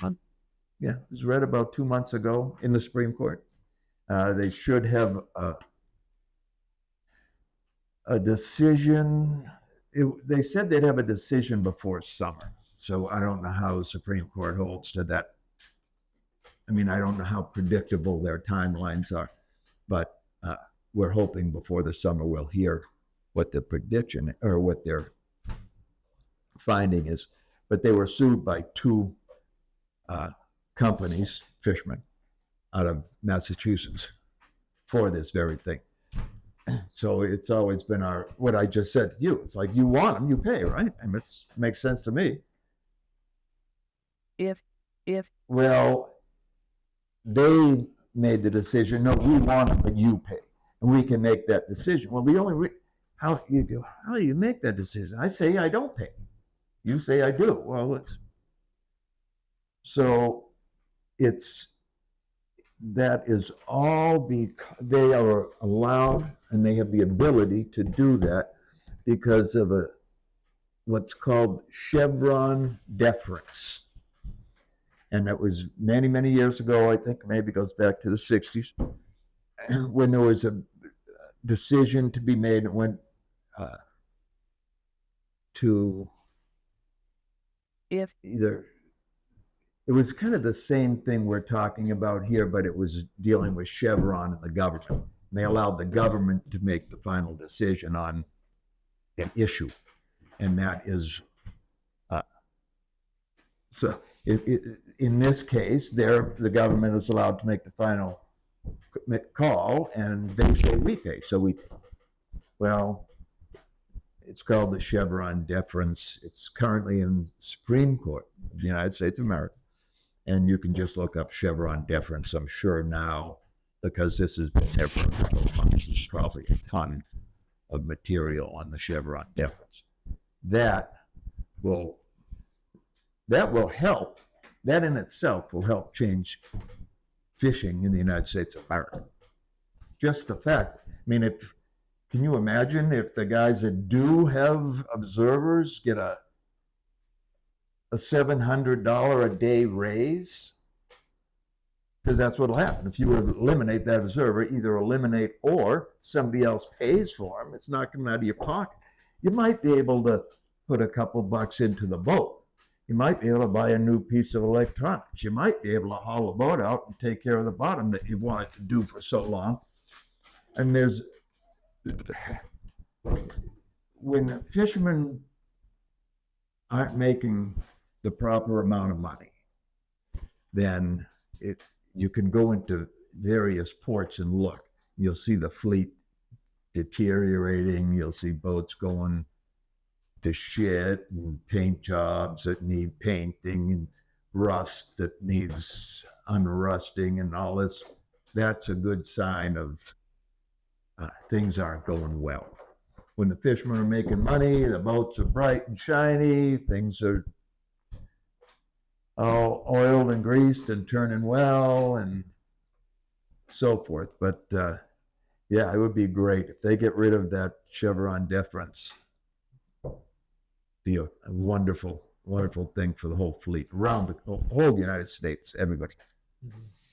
Yeah, it was read about 2 months ago in the Supreme Court. They should have a decision. They said they'd have a decision before summer. So I don't know how the Supreme Court holds to that. I mean, I don't know how predictable their timelines are, but we're hoping before the summer we'll hear what the prediction or what their finding is. But they were sued by two companies, fishermen, out of Massachusetts for this very thing. So it's always been what I just said to you. It's like, you want them, you pay, right? And it makes sense to me. Well, they made the decision, no, we want them, but you pay. And we can make that decision. Well, the only how do you make that decision? I say I don't pay. You say I do. Well, that is all because they are allowed and they have the ability to do that because of what's called Chevron deference. And that was many, many years ago. I think maybe it goes back to the 60s, when there was a decision to be made. It went to either, it was kind of the same thing we're talking about here, but it was dealing with Chevron and the government. And they allowed the government to make the final decision on an issue. And that is, so in this case, the government is allowed to make the final call, and they say we pay, so we pay. Well, it's called the Chevron deference. It's currently in the Supreme Court of the United States of America. And you can just look up Chevron deference, I'm sure now, because this has been there for a couple of months. There's probably a ton of material on the Chevron deference. That will help. That in itself will help change fishing in the United States of America. Just the fact, I mean, can you imagine if the guys that do have observers get a $700 a day raise? Because that's what will happen. If you eliminate that observer, either eliminate or somebody else pays for them, it's not coming out of your pocket. You might be able to put a couple bucks into the boat. You might be able to buy a new piece of electronics. You might be able to haul a boat out and take care of the bottom that you've wanted to do for so long. And when fishermen aren't making the proper amount of money, then you can go into various ports and look. You'll see the fleet deteriorating. You'll see boats going to shit and paint jobs that need painting and rust that needs unrusting and all this. That's a good sign of things aren't going well. When the fishermen are making money, the boats are bright and shiny, things are all oiled and greased and turning well and so forth. But yeah, it would be great if they get rid of that Chevron deference. Be a wonderful, wonderful thing for the whole fleet around the whole United States, everybody.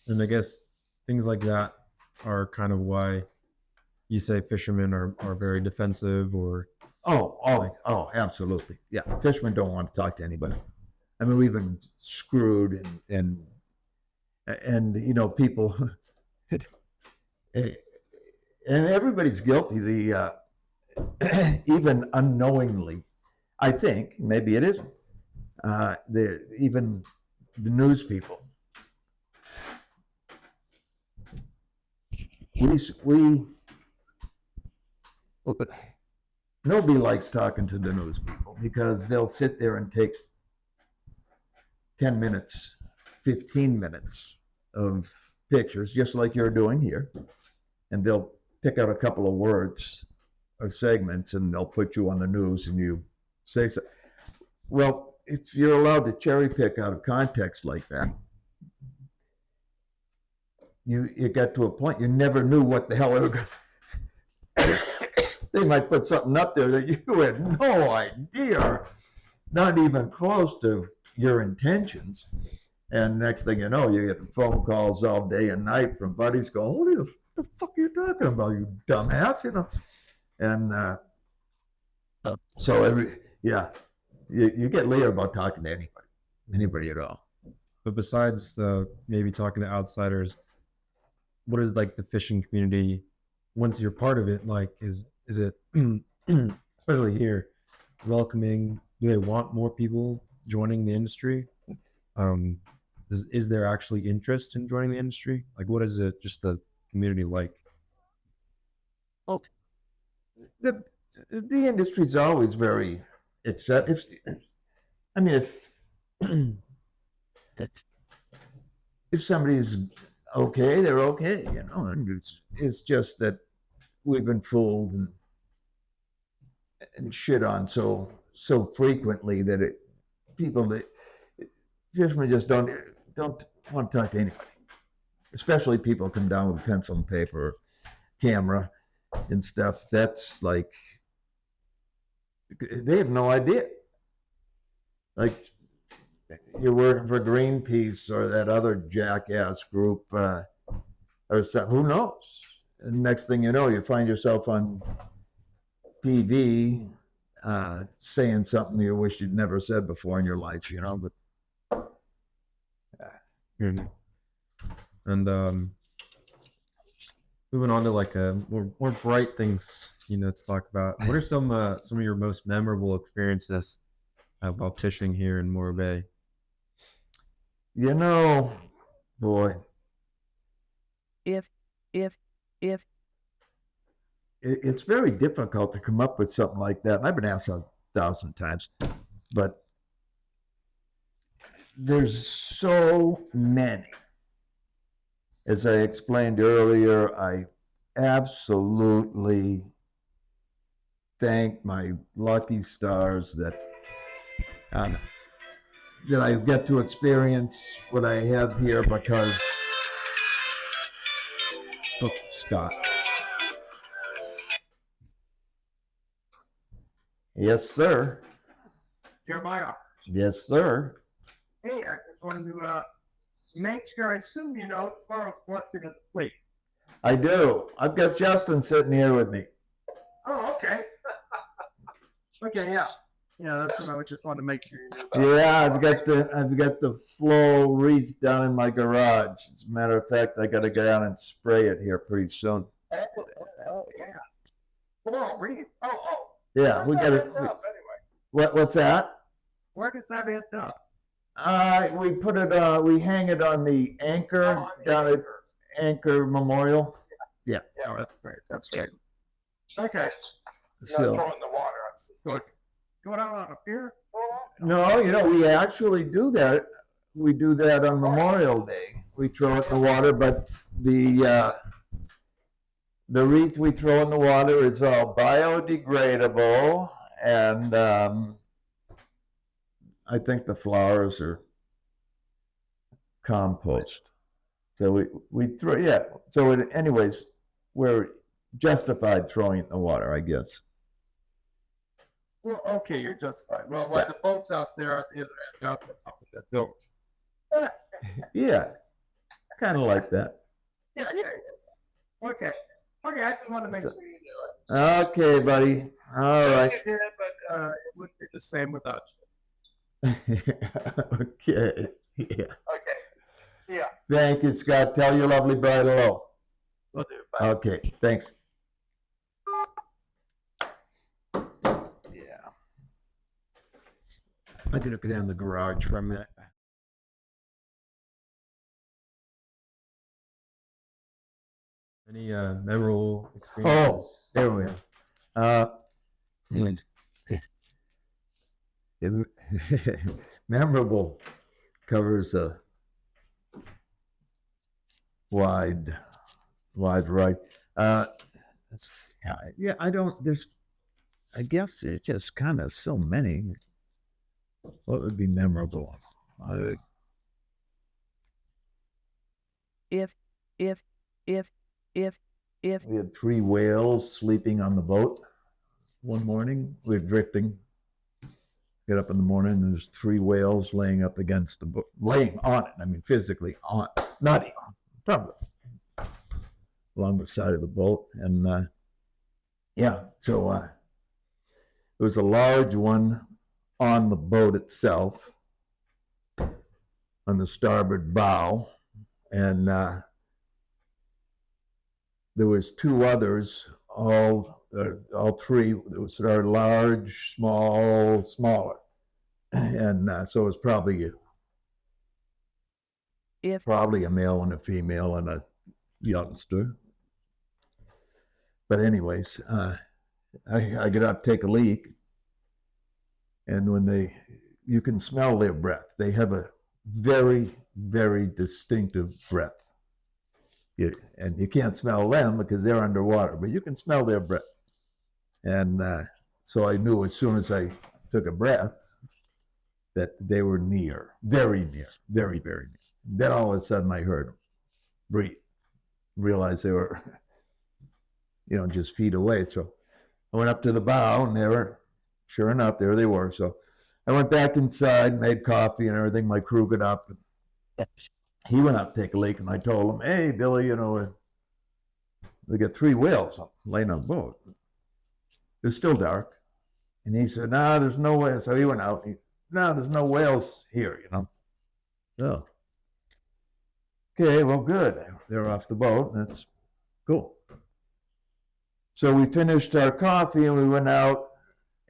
And I guess things like that are kind of why you say fishermen are very defensive, or Oh, absolutely. Yeah, fishermen don't want to talk to anybody. I mean, we've been screwed and And people, and everybody's guilty. The even unknowingly, I think maybe it isn't. Even the news people. We nobody likes talking to the news people because they'll sit there and take 10 minutes, 15 minutes of pictures, just like you're doing here, and they'll pick out a couple of words or segments and they'll put you on the news and you say so. Well, if you're allowed to cherry pick out of context like that, you got to a point you never knew what the hell they might put something up there that you had no idea, not even close to your intentions. And next thing you know, you get phone calls all day and night from buddies going, "What the fuck are you talking about, you dumbass?" And so you get later about talking to anybody at all. But besides maybe talking to outsiders, what is like the fishing community once you're part of it? Like, is it especially here welcoming? Do they want more people joining the industry? Is there actually interest in joining the industry? Like, what is it? Just the community like? Oh, the industry's always very accepting. I mean, if somebody's okay, they're okay. And it's just that we've been fooled and shit on so frequently that fishermen just don't want to talk to anybody, especially people come down with a pencil and paper, camera, and stuff. That's like they have no idea. Like you're working for Greenpeace or that other jackass group, or something. Who knows? And next thing you know, you find yourself on TV saying something you wish you'd never said before in your life. But. And moving on to like more bright things, to talk about. What are some of your most memorable experiences while fishing here in Morro Bay? Boy, If it's very difficult to come up with something like that. And I've been asked 1,000 times, but there's so many. As I explained earlier, I absolutely thank my lucky stars that I get to experience what I have here because Scott. Yes, sir. Jeremiah. Yes, sir. Hey, I just wanted to make sure I assume you know tomorrow's blessing of the fleet. I do. I've got Justin sitting here with me. Oh, okay. Okay, yeah. Yeah, that's what I just wanted to make sure you knew about. Yeah, I've got the flow wreath down in my garage. As a matter of fact, I got to go down and spray it here pretty soon. Oh yeah. Flow wreath. Oh. Yeah, we got it. Anyway, What's that? where does that end up? We put it. We hang it on the anchor down at Anchor Memorial. Yeah. Yeah, that's great. That's great. Okay. So Throwing the water. Good. Going out on a pier? no, we actually do that. We do that on Memorial Day. We throw it in the water, but the wreath we throw in the water is all biodegradable, and I think the flowers are compost. So we throw, yeah. So anyways, we're justified throwing it in the water, I guess. Well, okay, you're justified. Well, like the boats out there at the other end, out the top of that building. Yeah, kind of like that. Yeah. Okay, I just want to make sure you knew it. Okay, buddy. All right. You did, but it wouldn't be the same without you. Okay. Yeah. Okay. See ya. Thank you, Scott. Tell your lovely bride hello. Will do. Bye. Okay, thanks. Yeah. I can look down the garage for a minute. Any memorable experiences? Oh, there we are. Memorable covers a wide variety. Yeah, I don't. I guess there's just kind of so many. What would be memorable? if We had 3 whales sleeping on the boat one morning. We were drifting. Get up in the morning, and there's 3 whales laying up against the boat, laying on it. I mean, physically on, not on top of it, along the side of the boat. And yeah, so it was a large one on the boat itself, on the starboard bow, and there was 2 others, all 3 that are large, small, smaller, and so it was probably a male and a female and a youngster. But anyways, I get up, take a leak, and when you can smell their breath. They have a very, very distinctive breath. And you can't smell them because they're underwater, but you can smell their breath. And so I knew as soon as I took a breath that they were near, very, very near. Then all of a sudden I heard them breathe, realized they were, just feet away. So I went up to the bow, and they were, sure enough, there they were. So I went back inside, made coffee and everything. My crew got up. He went up to take a leak, and I told him, "Hey, Billy, they got 3 whales laying on the boat. It's still dark." And he said, "No, there's no way." So he went out. "No, there's no whales here, So, okay, well, good. They're off the boat, and that's cool. So we finished our coffee, and we went out.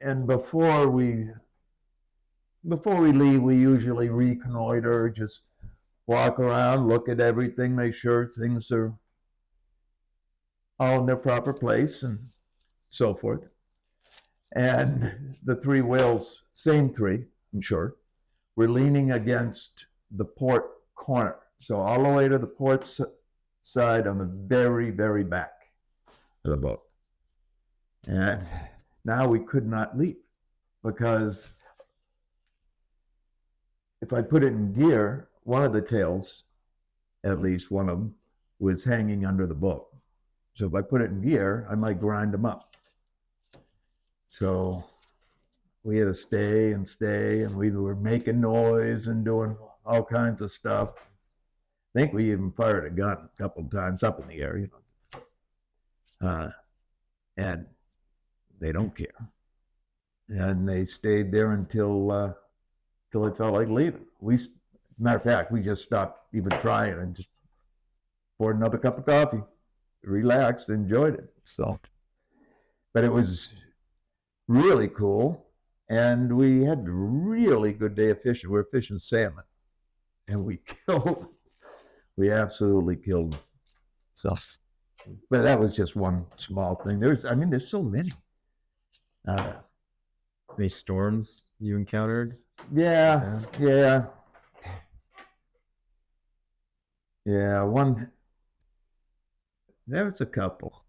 And before we leave, we usually reconnoiter, just walk around, look at everything, make sure things are all in their proper place and so forth. And the 3 whales, same 3, I'm sure, were leaning against the port corner. So all the way to the port side on the very, very back of the boat. And now we could not leap, because if I put it in gear, one of the tails, at least one of them, was hanging under the boat. So if I put it in gear, I might grind them up. So we had to stay, and we were making noise and doing all kinds of stuff. I think we even fired a gun a couple of times up in the air, and they don't care. And they stayed there until I felt like leaving. Matter of fact, we just stopped even trying and just poured another cup of coffee, relaxed, enjoyed it. So, but it was really cool, and we had a really good day of fishing. We were fishing salmon, and we absolutely killed them. So, but that was just one small thing. There's so many. Any storms you encountered? Yeah. There was a couple.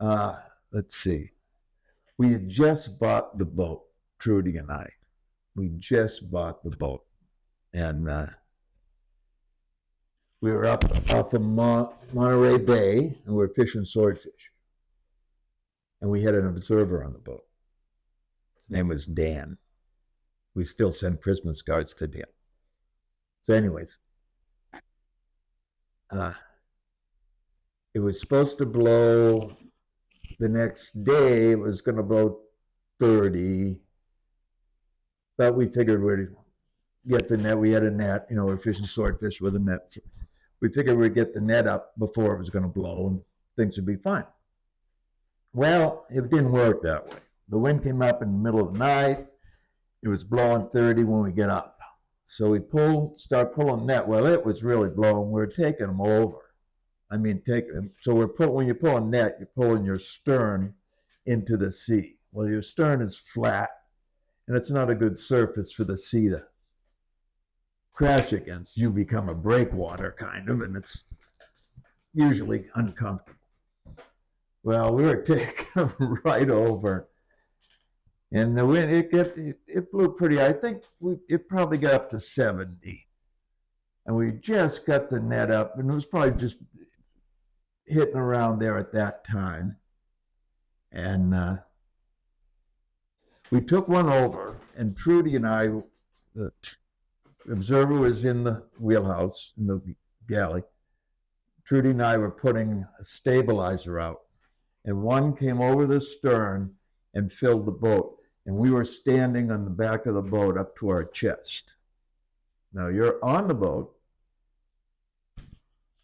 Let's see. We had just bought the boat, Trudy and I. We just bought the boat, and we were up off of Morro Bay, and we were fishing swordfish. And we had an observer on the boat. His name was Dan. We still send Christmas cards to Dan. So anyways, it was supposed to blow the next day. It was going to blow 30, but we figured get the net. We had a net, you know, we're fishing swordfish with a net. So we figured we'd get the net up before it was going to blow and things would be fine. Well, it didn't work that way. The wind came up in the middle of the night. It was blowing 30 when we get up. So we start pulling net. Well, it was really blowing. We're taking them over. I mean, so when you pull a net, you're pulling your stern into the sea. Well, your stern is flat, and it's not a good surface for the sea to crash against. You become a breakwater kind of, and it's usually uncomfortable. Well, we were taking them right over, and the wind, it blew pretty. I think it probably got up to 70, and we just got the net up, and it was probably just hitting around there at that time. And we took one over, and Trudy and I, the observer was in the wheelhouse, in the galley. Trudy and I were putting a stabilizer out, and one came over the stern and filled the boat, and we were standing on the back of the boat up to our chest. Now you're on the boat,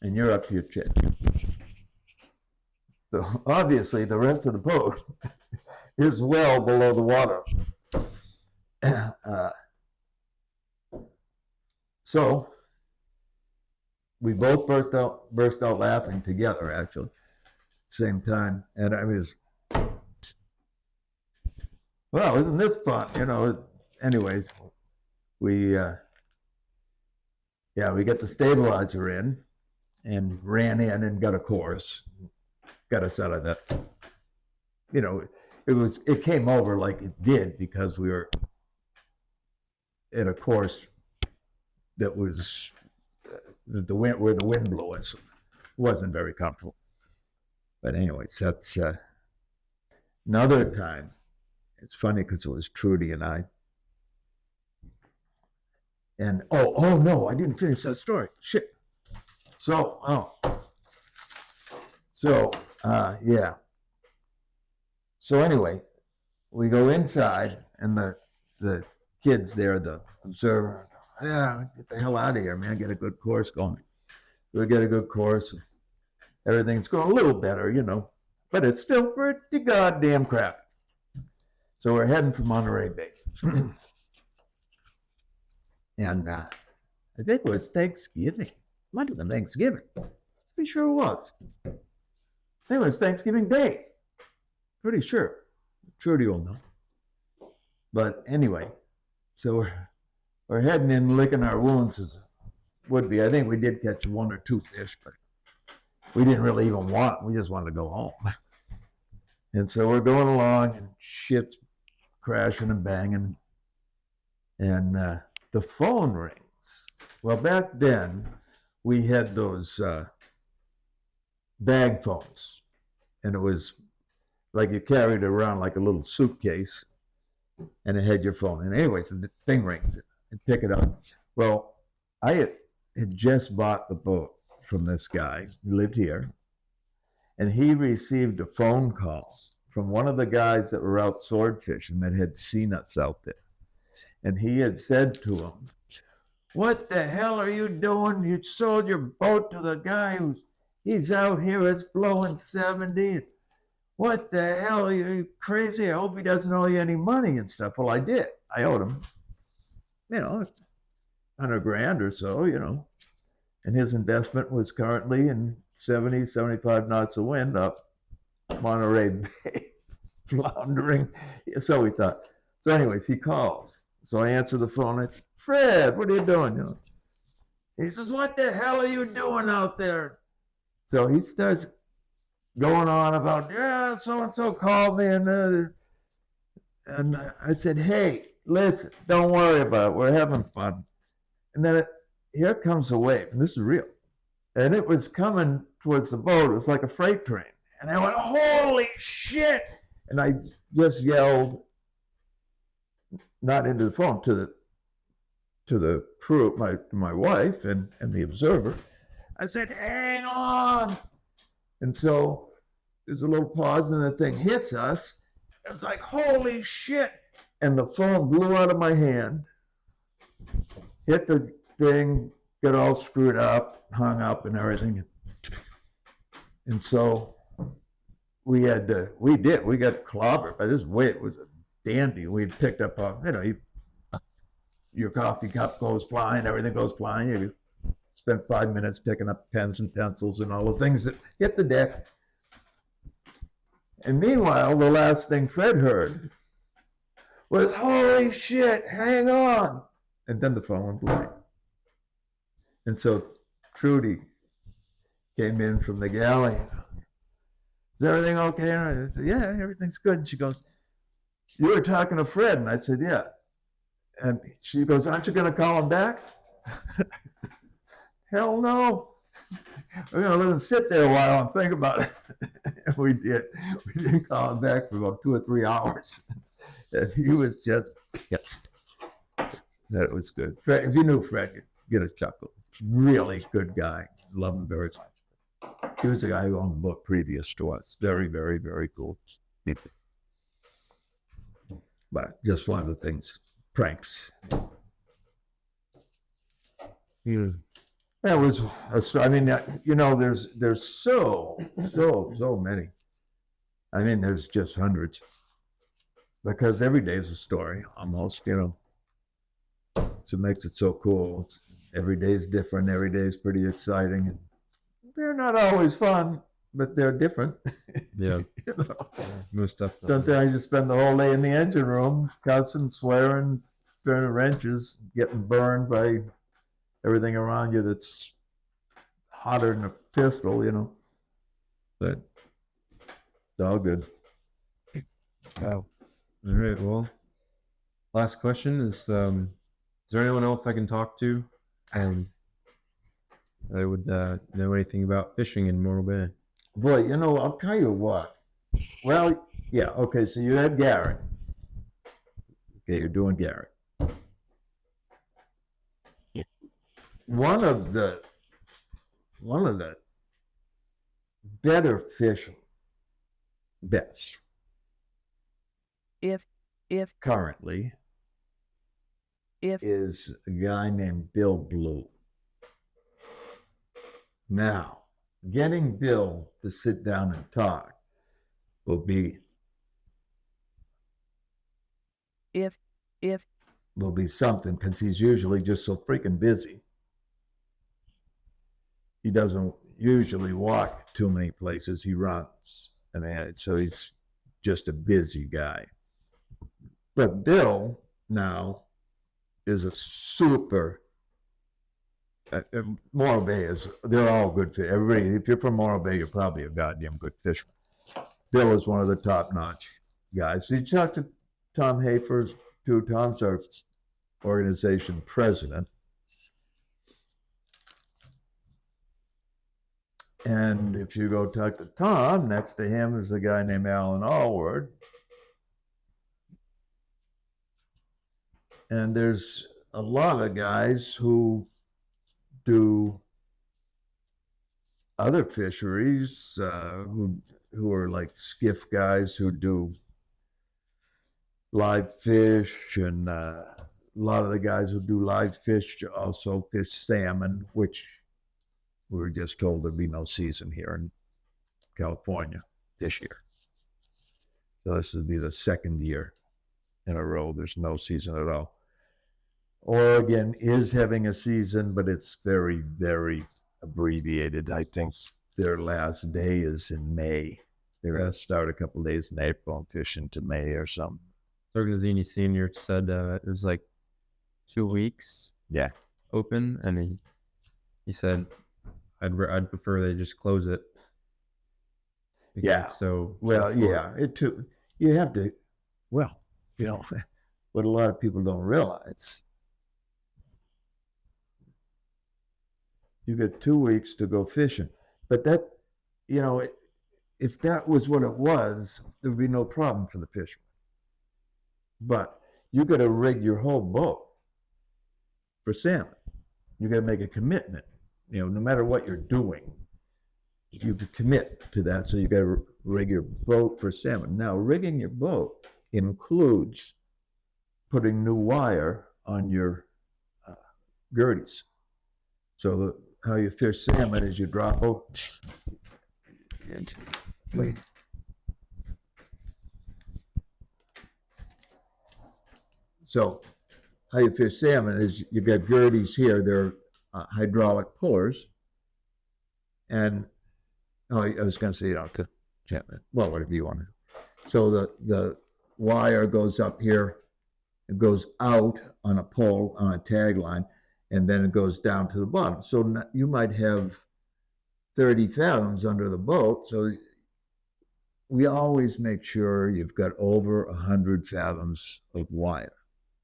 and you're up to your chest. So obviously the rest of the boat is well below the water. So we both burst out laughing together, actually, same time. And I was, well, isn't this fun? You know, anyways, we got the stabilizer in and ran in and got a course. Got us out of that. You know, it came over like it did because we were in a course that was where the wind blew us. It wasn't very comfortable. But anyways, that's another time. It's funny because it was Trudy and I. And oh no, I didn't finish that story. Shit. Yeah. So anyway, we go inside, and the kids there, the observer, get the hell out of here, man. Get a good course going. So we get a good course. Everything's going a little better, you know, but it's still pretty goddamn crap. So we're heading for Monterey Bay. And I think it was Thanksgiving. Might have been Thanksgiving. Pretty sure it was. I think it was Thanksgiving Day. Pretty sure. Trudy will know. But anyway, so we're heading in, licking our wounds as would be. I think we did catch 1 or 2 fish, but we didn't really even we just wanted to go home. And so we're going along, and shit's crashing and banging. And the phone rings. Well, back then, we had those bag phones, and it was like you carried it around like a little suitcase, and it had your phone. And anyways, the thing rings, and pick it up. Well, I had just bought the boat from this guy who lived here, and he received a phone call from one of the guys that were out sword fishing that had seen us out there. And he had said to him, "What the hell are you doing? You sold your boat to the guy he's out here, it's blowing 70. What the hell? Are you crazy? I hope he doesn't owe you any money," and stuff. Well, I did. I owed him, you know, $100,000 or so, you know. And his investment was currently in 70, 75 knots of wind up Monterey Bay, floundering. So we thought. So anyways, he calls. So I answer the phone. It's Fred. What are you doing? You know. He says, "What the hell are you doing out there?" So he starts going on about, "Yeah, so-and-so called me." And I said, "Hey, listen, don't worry about it. We're having fun." And then here comes a wave, and this is real. And it was coming towards the boat. It was like a freight train. And I went, "Holy shit!" And I just yelled, not into the phone, to the crew, my wife and the observer. I said, "Hang on!" And so there's a little pause, and the thing hits us. It was like, "Holy shit!" And the phone blew out of my hand. hit the thing, got all screwed up, hung up and everything. And so we got clobbered, but this weight was a dandy. We picked up, your coffee cup goes flying, everything goes flying. You spent 5 minutes picking up pens and pencils and all the things that hit the deck. And meanwhile, the last thing Fred heard was, "Holy shit, hang on." And then the phone went blank. And so Trudy came in from the galley. "Is everything okay?" And I said, "Yeah, everything's good." And she goes, "You were talking to Fred?" And I said, "Yeah." And she goes, "Aren't you going to call him back?" "Hell no. We're going to let him sit there a while and think about it." And we did. We didn't call him back for about 2 or 3 hours. And he was just pissed. That was good. Fred, if you knew Fred, you'd get a chuckle. Really good guy. Love him very much. He was the guy who owned the book previous to us. Very, very, very cool. But just one of the things, pranks. That was a story. I mean, there's so many. I mean, there's just hundreds. Because every day is a story, almost, So it makes it so cool. Every day is different. Every day is pretty exciting. And they're not always fun, but they're different. Yeah. Most stuff. Sometimes you spend the whole day in the engine room, cussing, swearing, turning wrenches, getting burned by everything around you that's hotter than a pistol, But it's all good. Wow. All right. Well, last question is there anyone else I can talk to? I would know anything about fishing in Morro Bay. Boy, I'll tell you what. Well, yeah, okay, so you had Garrett. Okay, you're doing Garrett. One of the better fish bets currently is a guy named Bill Blue. Now, getting Bill to sit down and talk will be something, because he's usually just so freaking busy. He doesn't usually walk too many places. He runs, so he's just a busy guy. But Bill now is a super. Morro Bay they're all good fish. Everybody, if you're from Morro Bay, you're probably a goddamn good fisherman. Bill is one of the top-notch guys. So you talk to Tom Hafers, too. Tom's our organization president. And if you go talk to Tom, next to him is a guy named Alan Allward. And there's a lot of guys who do other fisheries, who are like skiff guys who do live fish, and a lot of the guys who do live fish also fish salmon, which we were just told there'd be no season here in California this year. So this would be the second year in a row there's no season at all. Oregon is having a season, but it's very, very abbreviated. I think their last day is in May. They're going to start a couple of days in April and fish into May or something. Sorgazini Sr. said it was like 2 weeks. Yeah. Open, and he said I'd prefer they just close it. Yeah. So well, yeah. You have to. Well, what a lot of people don't realize. You get 2 weeks to go fishing, but that, if that was what it was, there would be no problem for the fishermen. But you got to rig your whole boat for salmon. You got to make a commitment. No matter what you're doing, you commit to that. So you got to rig your boat for salmon. Now, rigging your boat includes putting new wire on your gerties. So how you fish salmon is you drop out. So how you fish salmon is you got gerties here. They're hydraulic pullers. And I was going to say, to Chapman. Well, whatever you want to. So the wire goes up here, it goes out on a pole on a tag line, and then it goes down to the bottom. So you might have 30 fathoms under the boat. So we always make sure you've got over 100 fathoms of wire.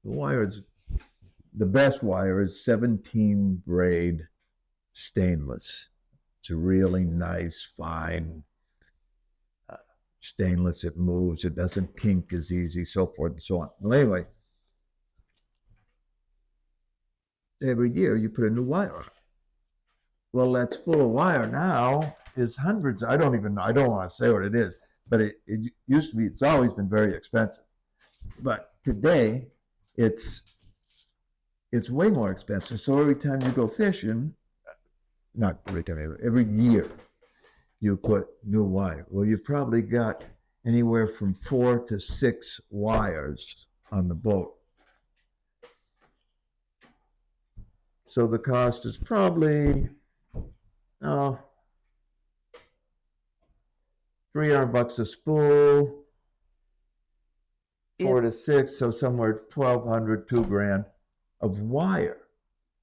The best wire is 17 braid stainless. It's a really nice, fine stainless. It moves. It doesn't kink as easy, so forth and so on. Well, anyway, every year you put a new wire on it. Well, that spool of wire now is hundreds. I don't even know. I don't want to say what it is, but it used to be. It's always been very expensive, but today it's way more expensive. So every time you go fishing, not every time, every year, you put new wire. Well, you've probably got anywhere from 4 to 6 wires on the boat. So the cost is probably $300 a spool, 4 to 6, so somewhere $1,200, $2,000 of wire.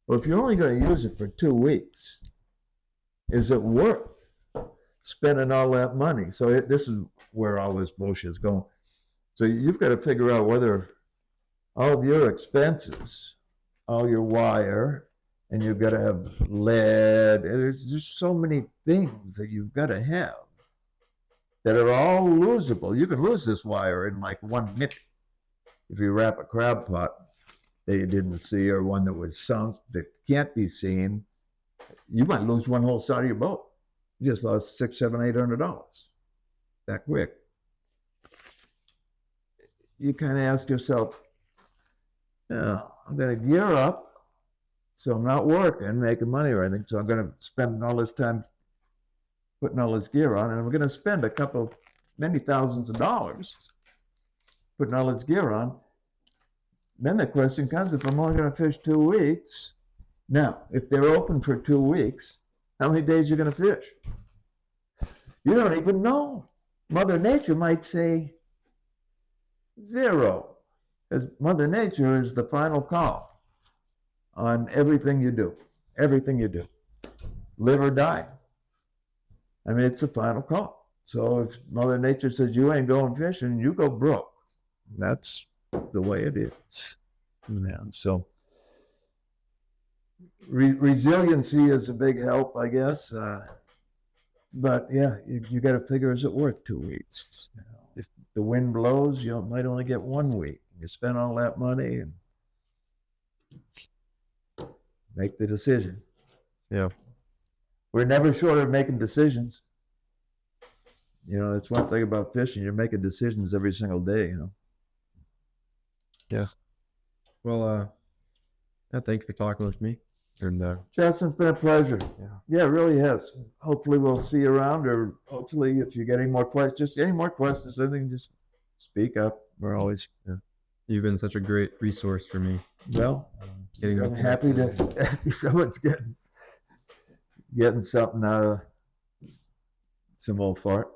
Well, if you're only going to use it for 2 weeks, is it worth spending all that money? So this is where all this bullshit is going. So you've got to figure out whether all of your expenses, all your wire, and you've got to have lead. There's just so many things that you've got to have that are all losable. You can lose this wire in like 1 minute if you wrap a crab pot that you didn't see, or one that was sunk that can't be seen. You might lose one whole side of your boat. You just lost $600, $700, $800 that quick. You kind of ask yourself, I'm going to gear up, so I'm not working, making money or anything. So I'm going to spend all this time putting all this gear on, and I'm going to spend many thousands of dollars putting all this gear on. Then the question comes, if I'm only going to fish 2 weeks, now, if they're open for 2 weeks, how many days are you going to fish? You don't even know. Mother Nature might say 0, because Mother Nature is the final call on everything you do. Everything you do. Live or die. I mean, it's the final call. So if Mother Nature says you ain't going fishing, you go broke. That's the way it is. Yeah, so resiliency is a big help, I guess. But yeah, you got to figure, is it worth 2 weeks? If the wind blows, you might only get 1 week. You spend all that money and make the decision. Yeah. We're never short of making decisions. You know, that's one thing about fishing. You're making decisions every single day, you know. Yeah. Well, thanks for talking with me. And Justin, it's been a pleasure. Yeah, it really has. Hopefully we'll see you around, or hopefully if you get any more questions, anything, just speak up. We're always. You've been such a great resource for me. Well, Getting I'm up happy someone's getting something out of some old fart.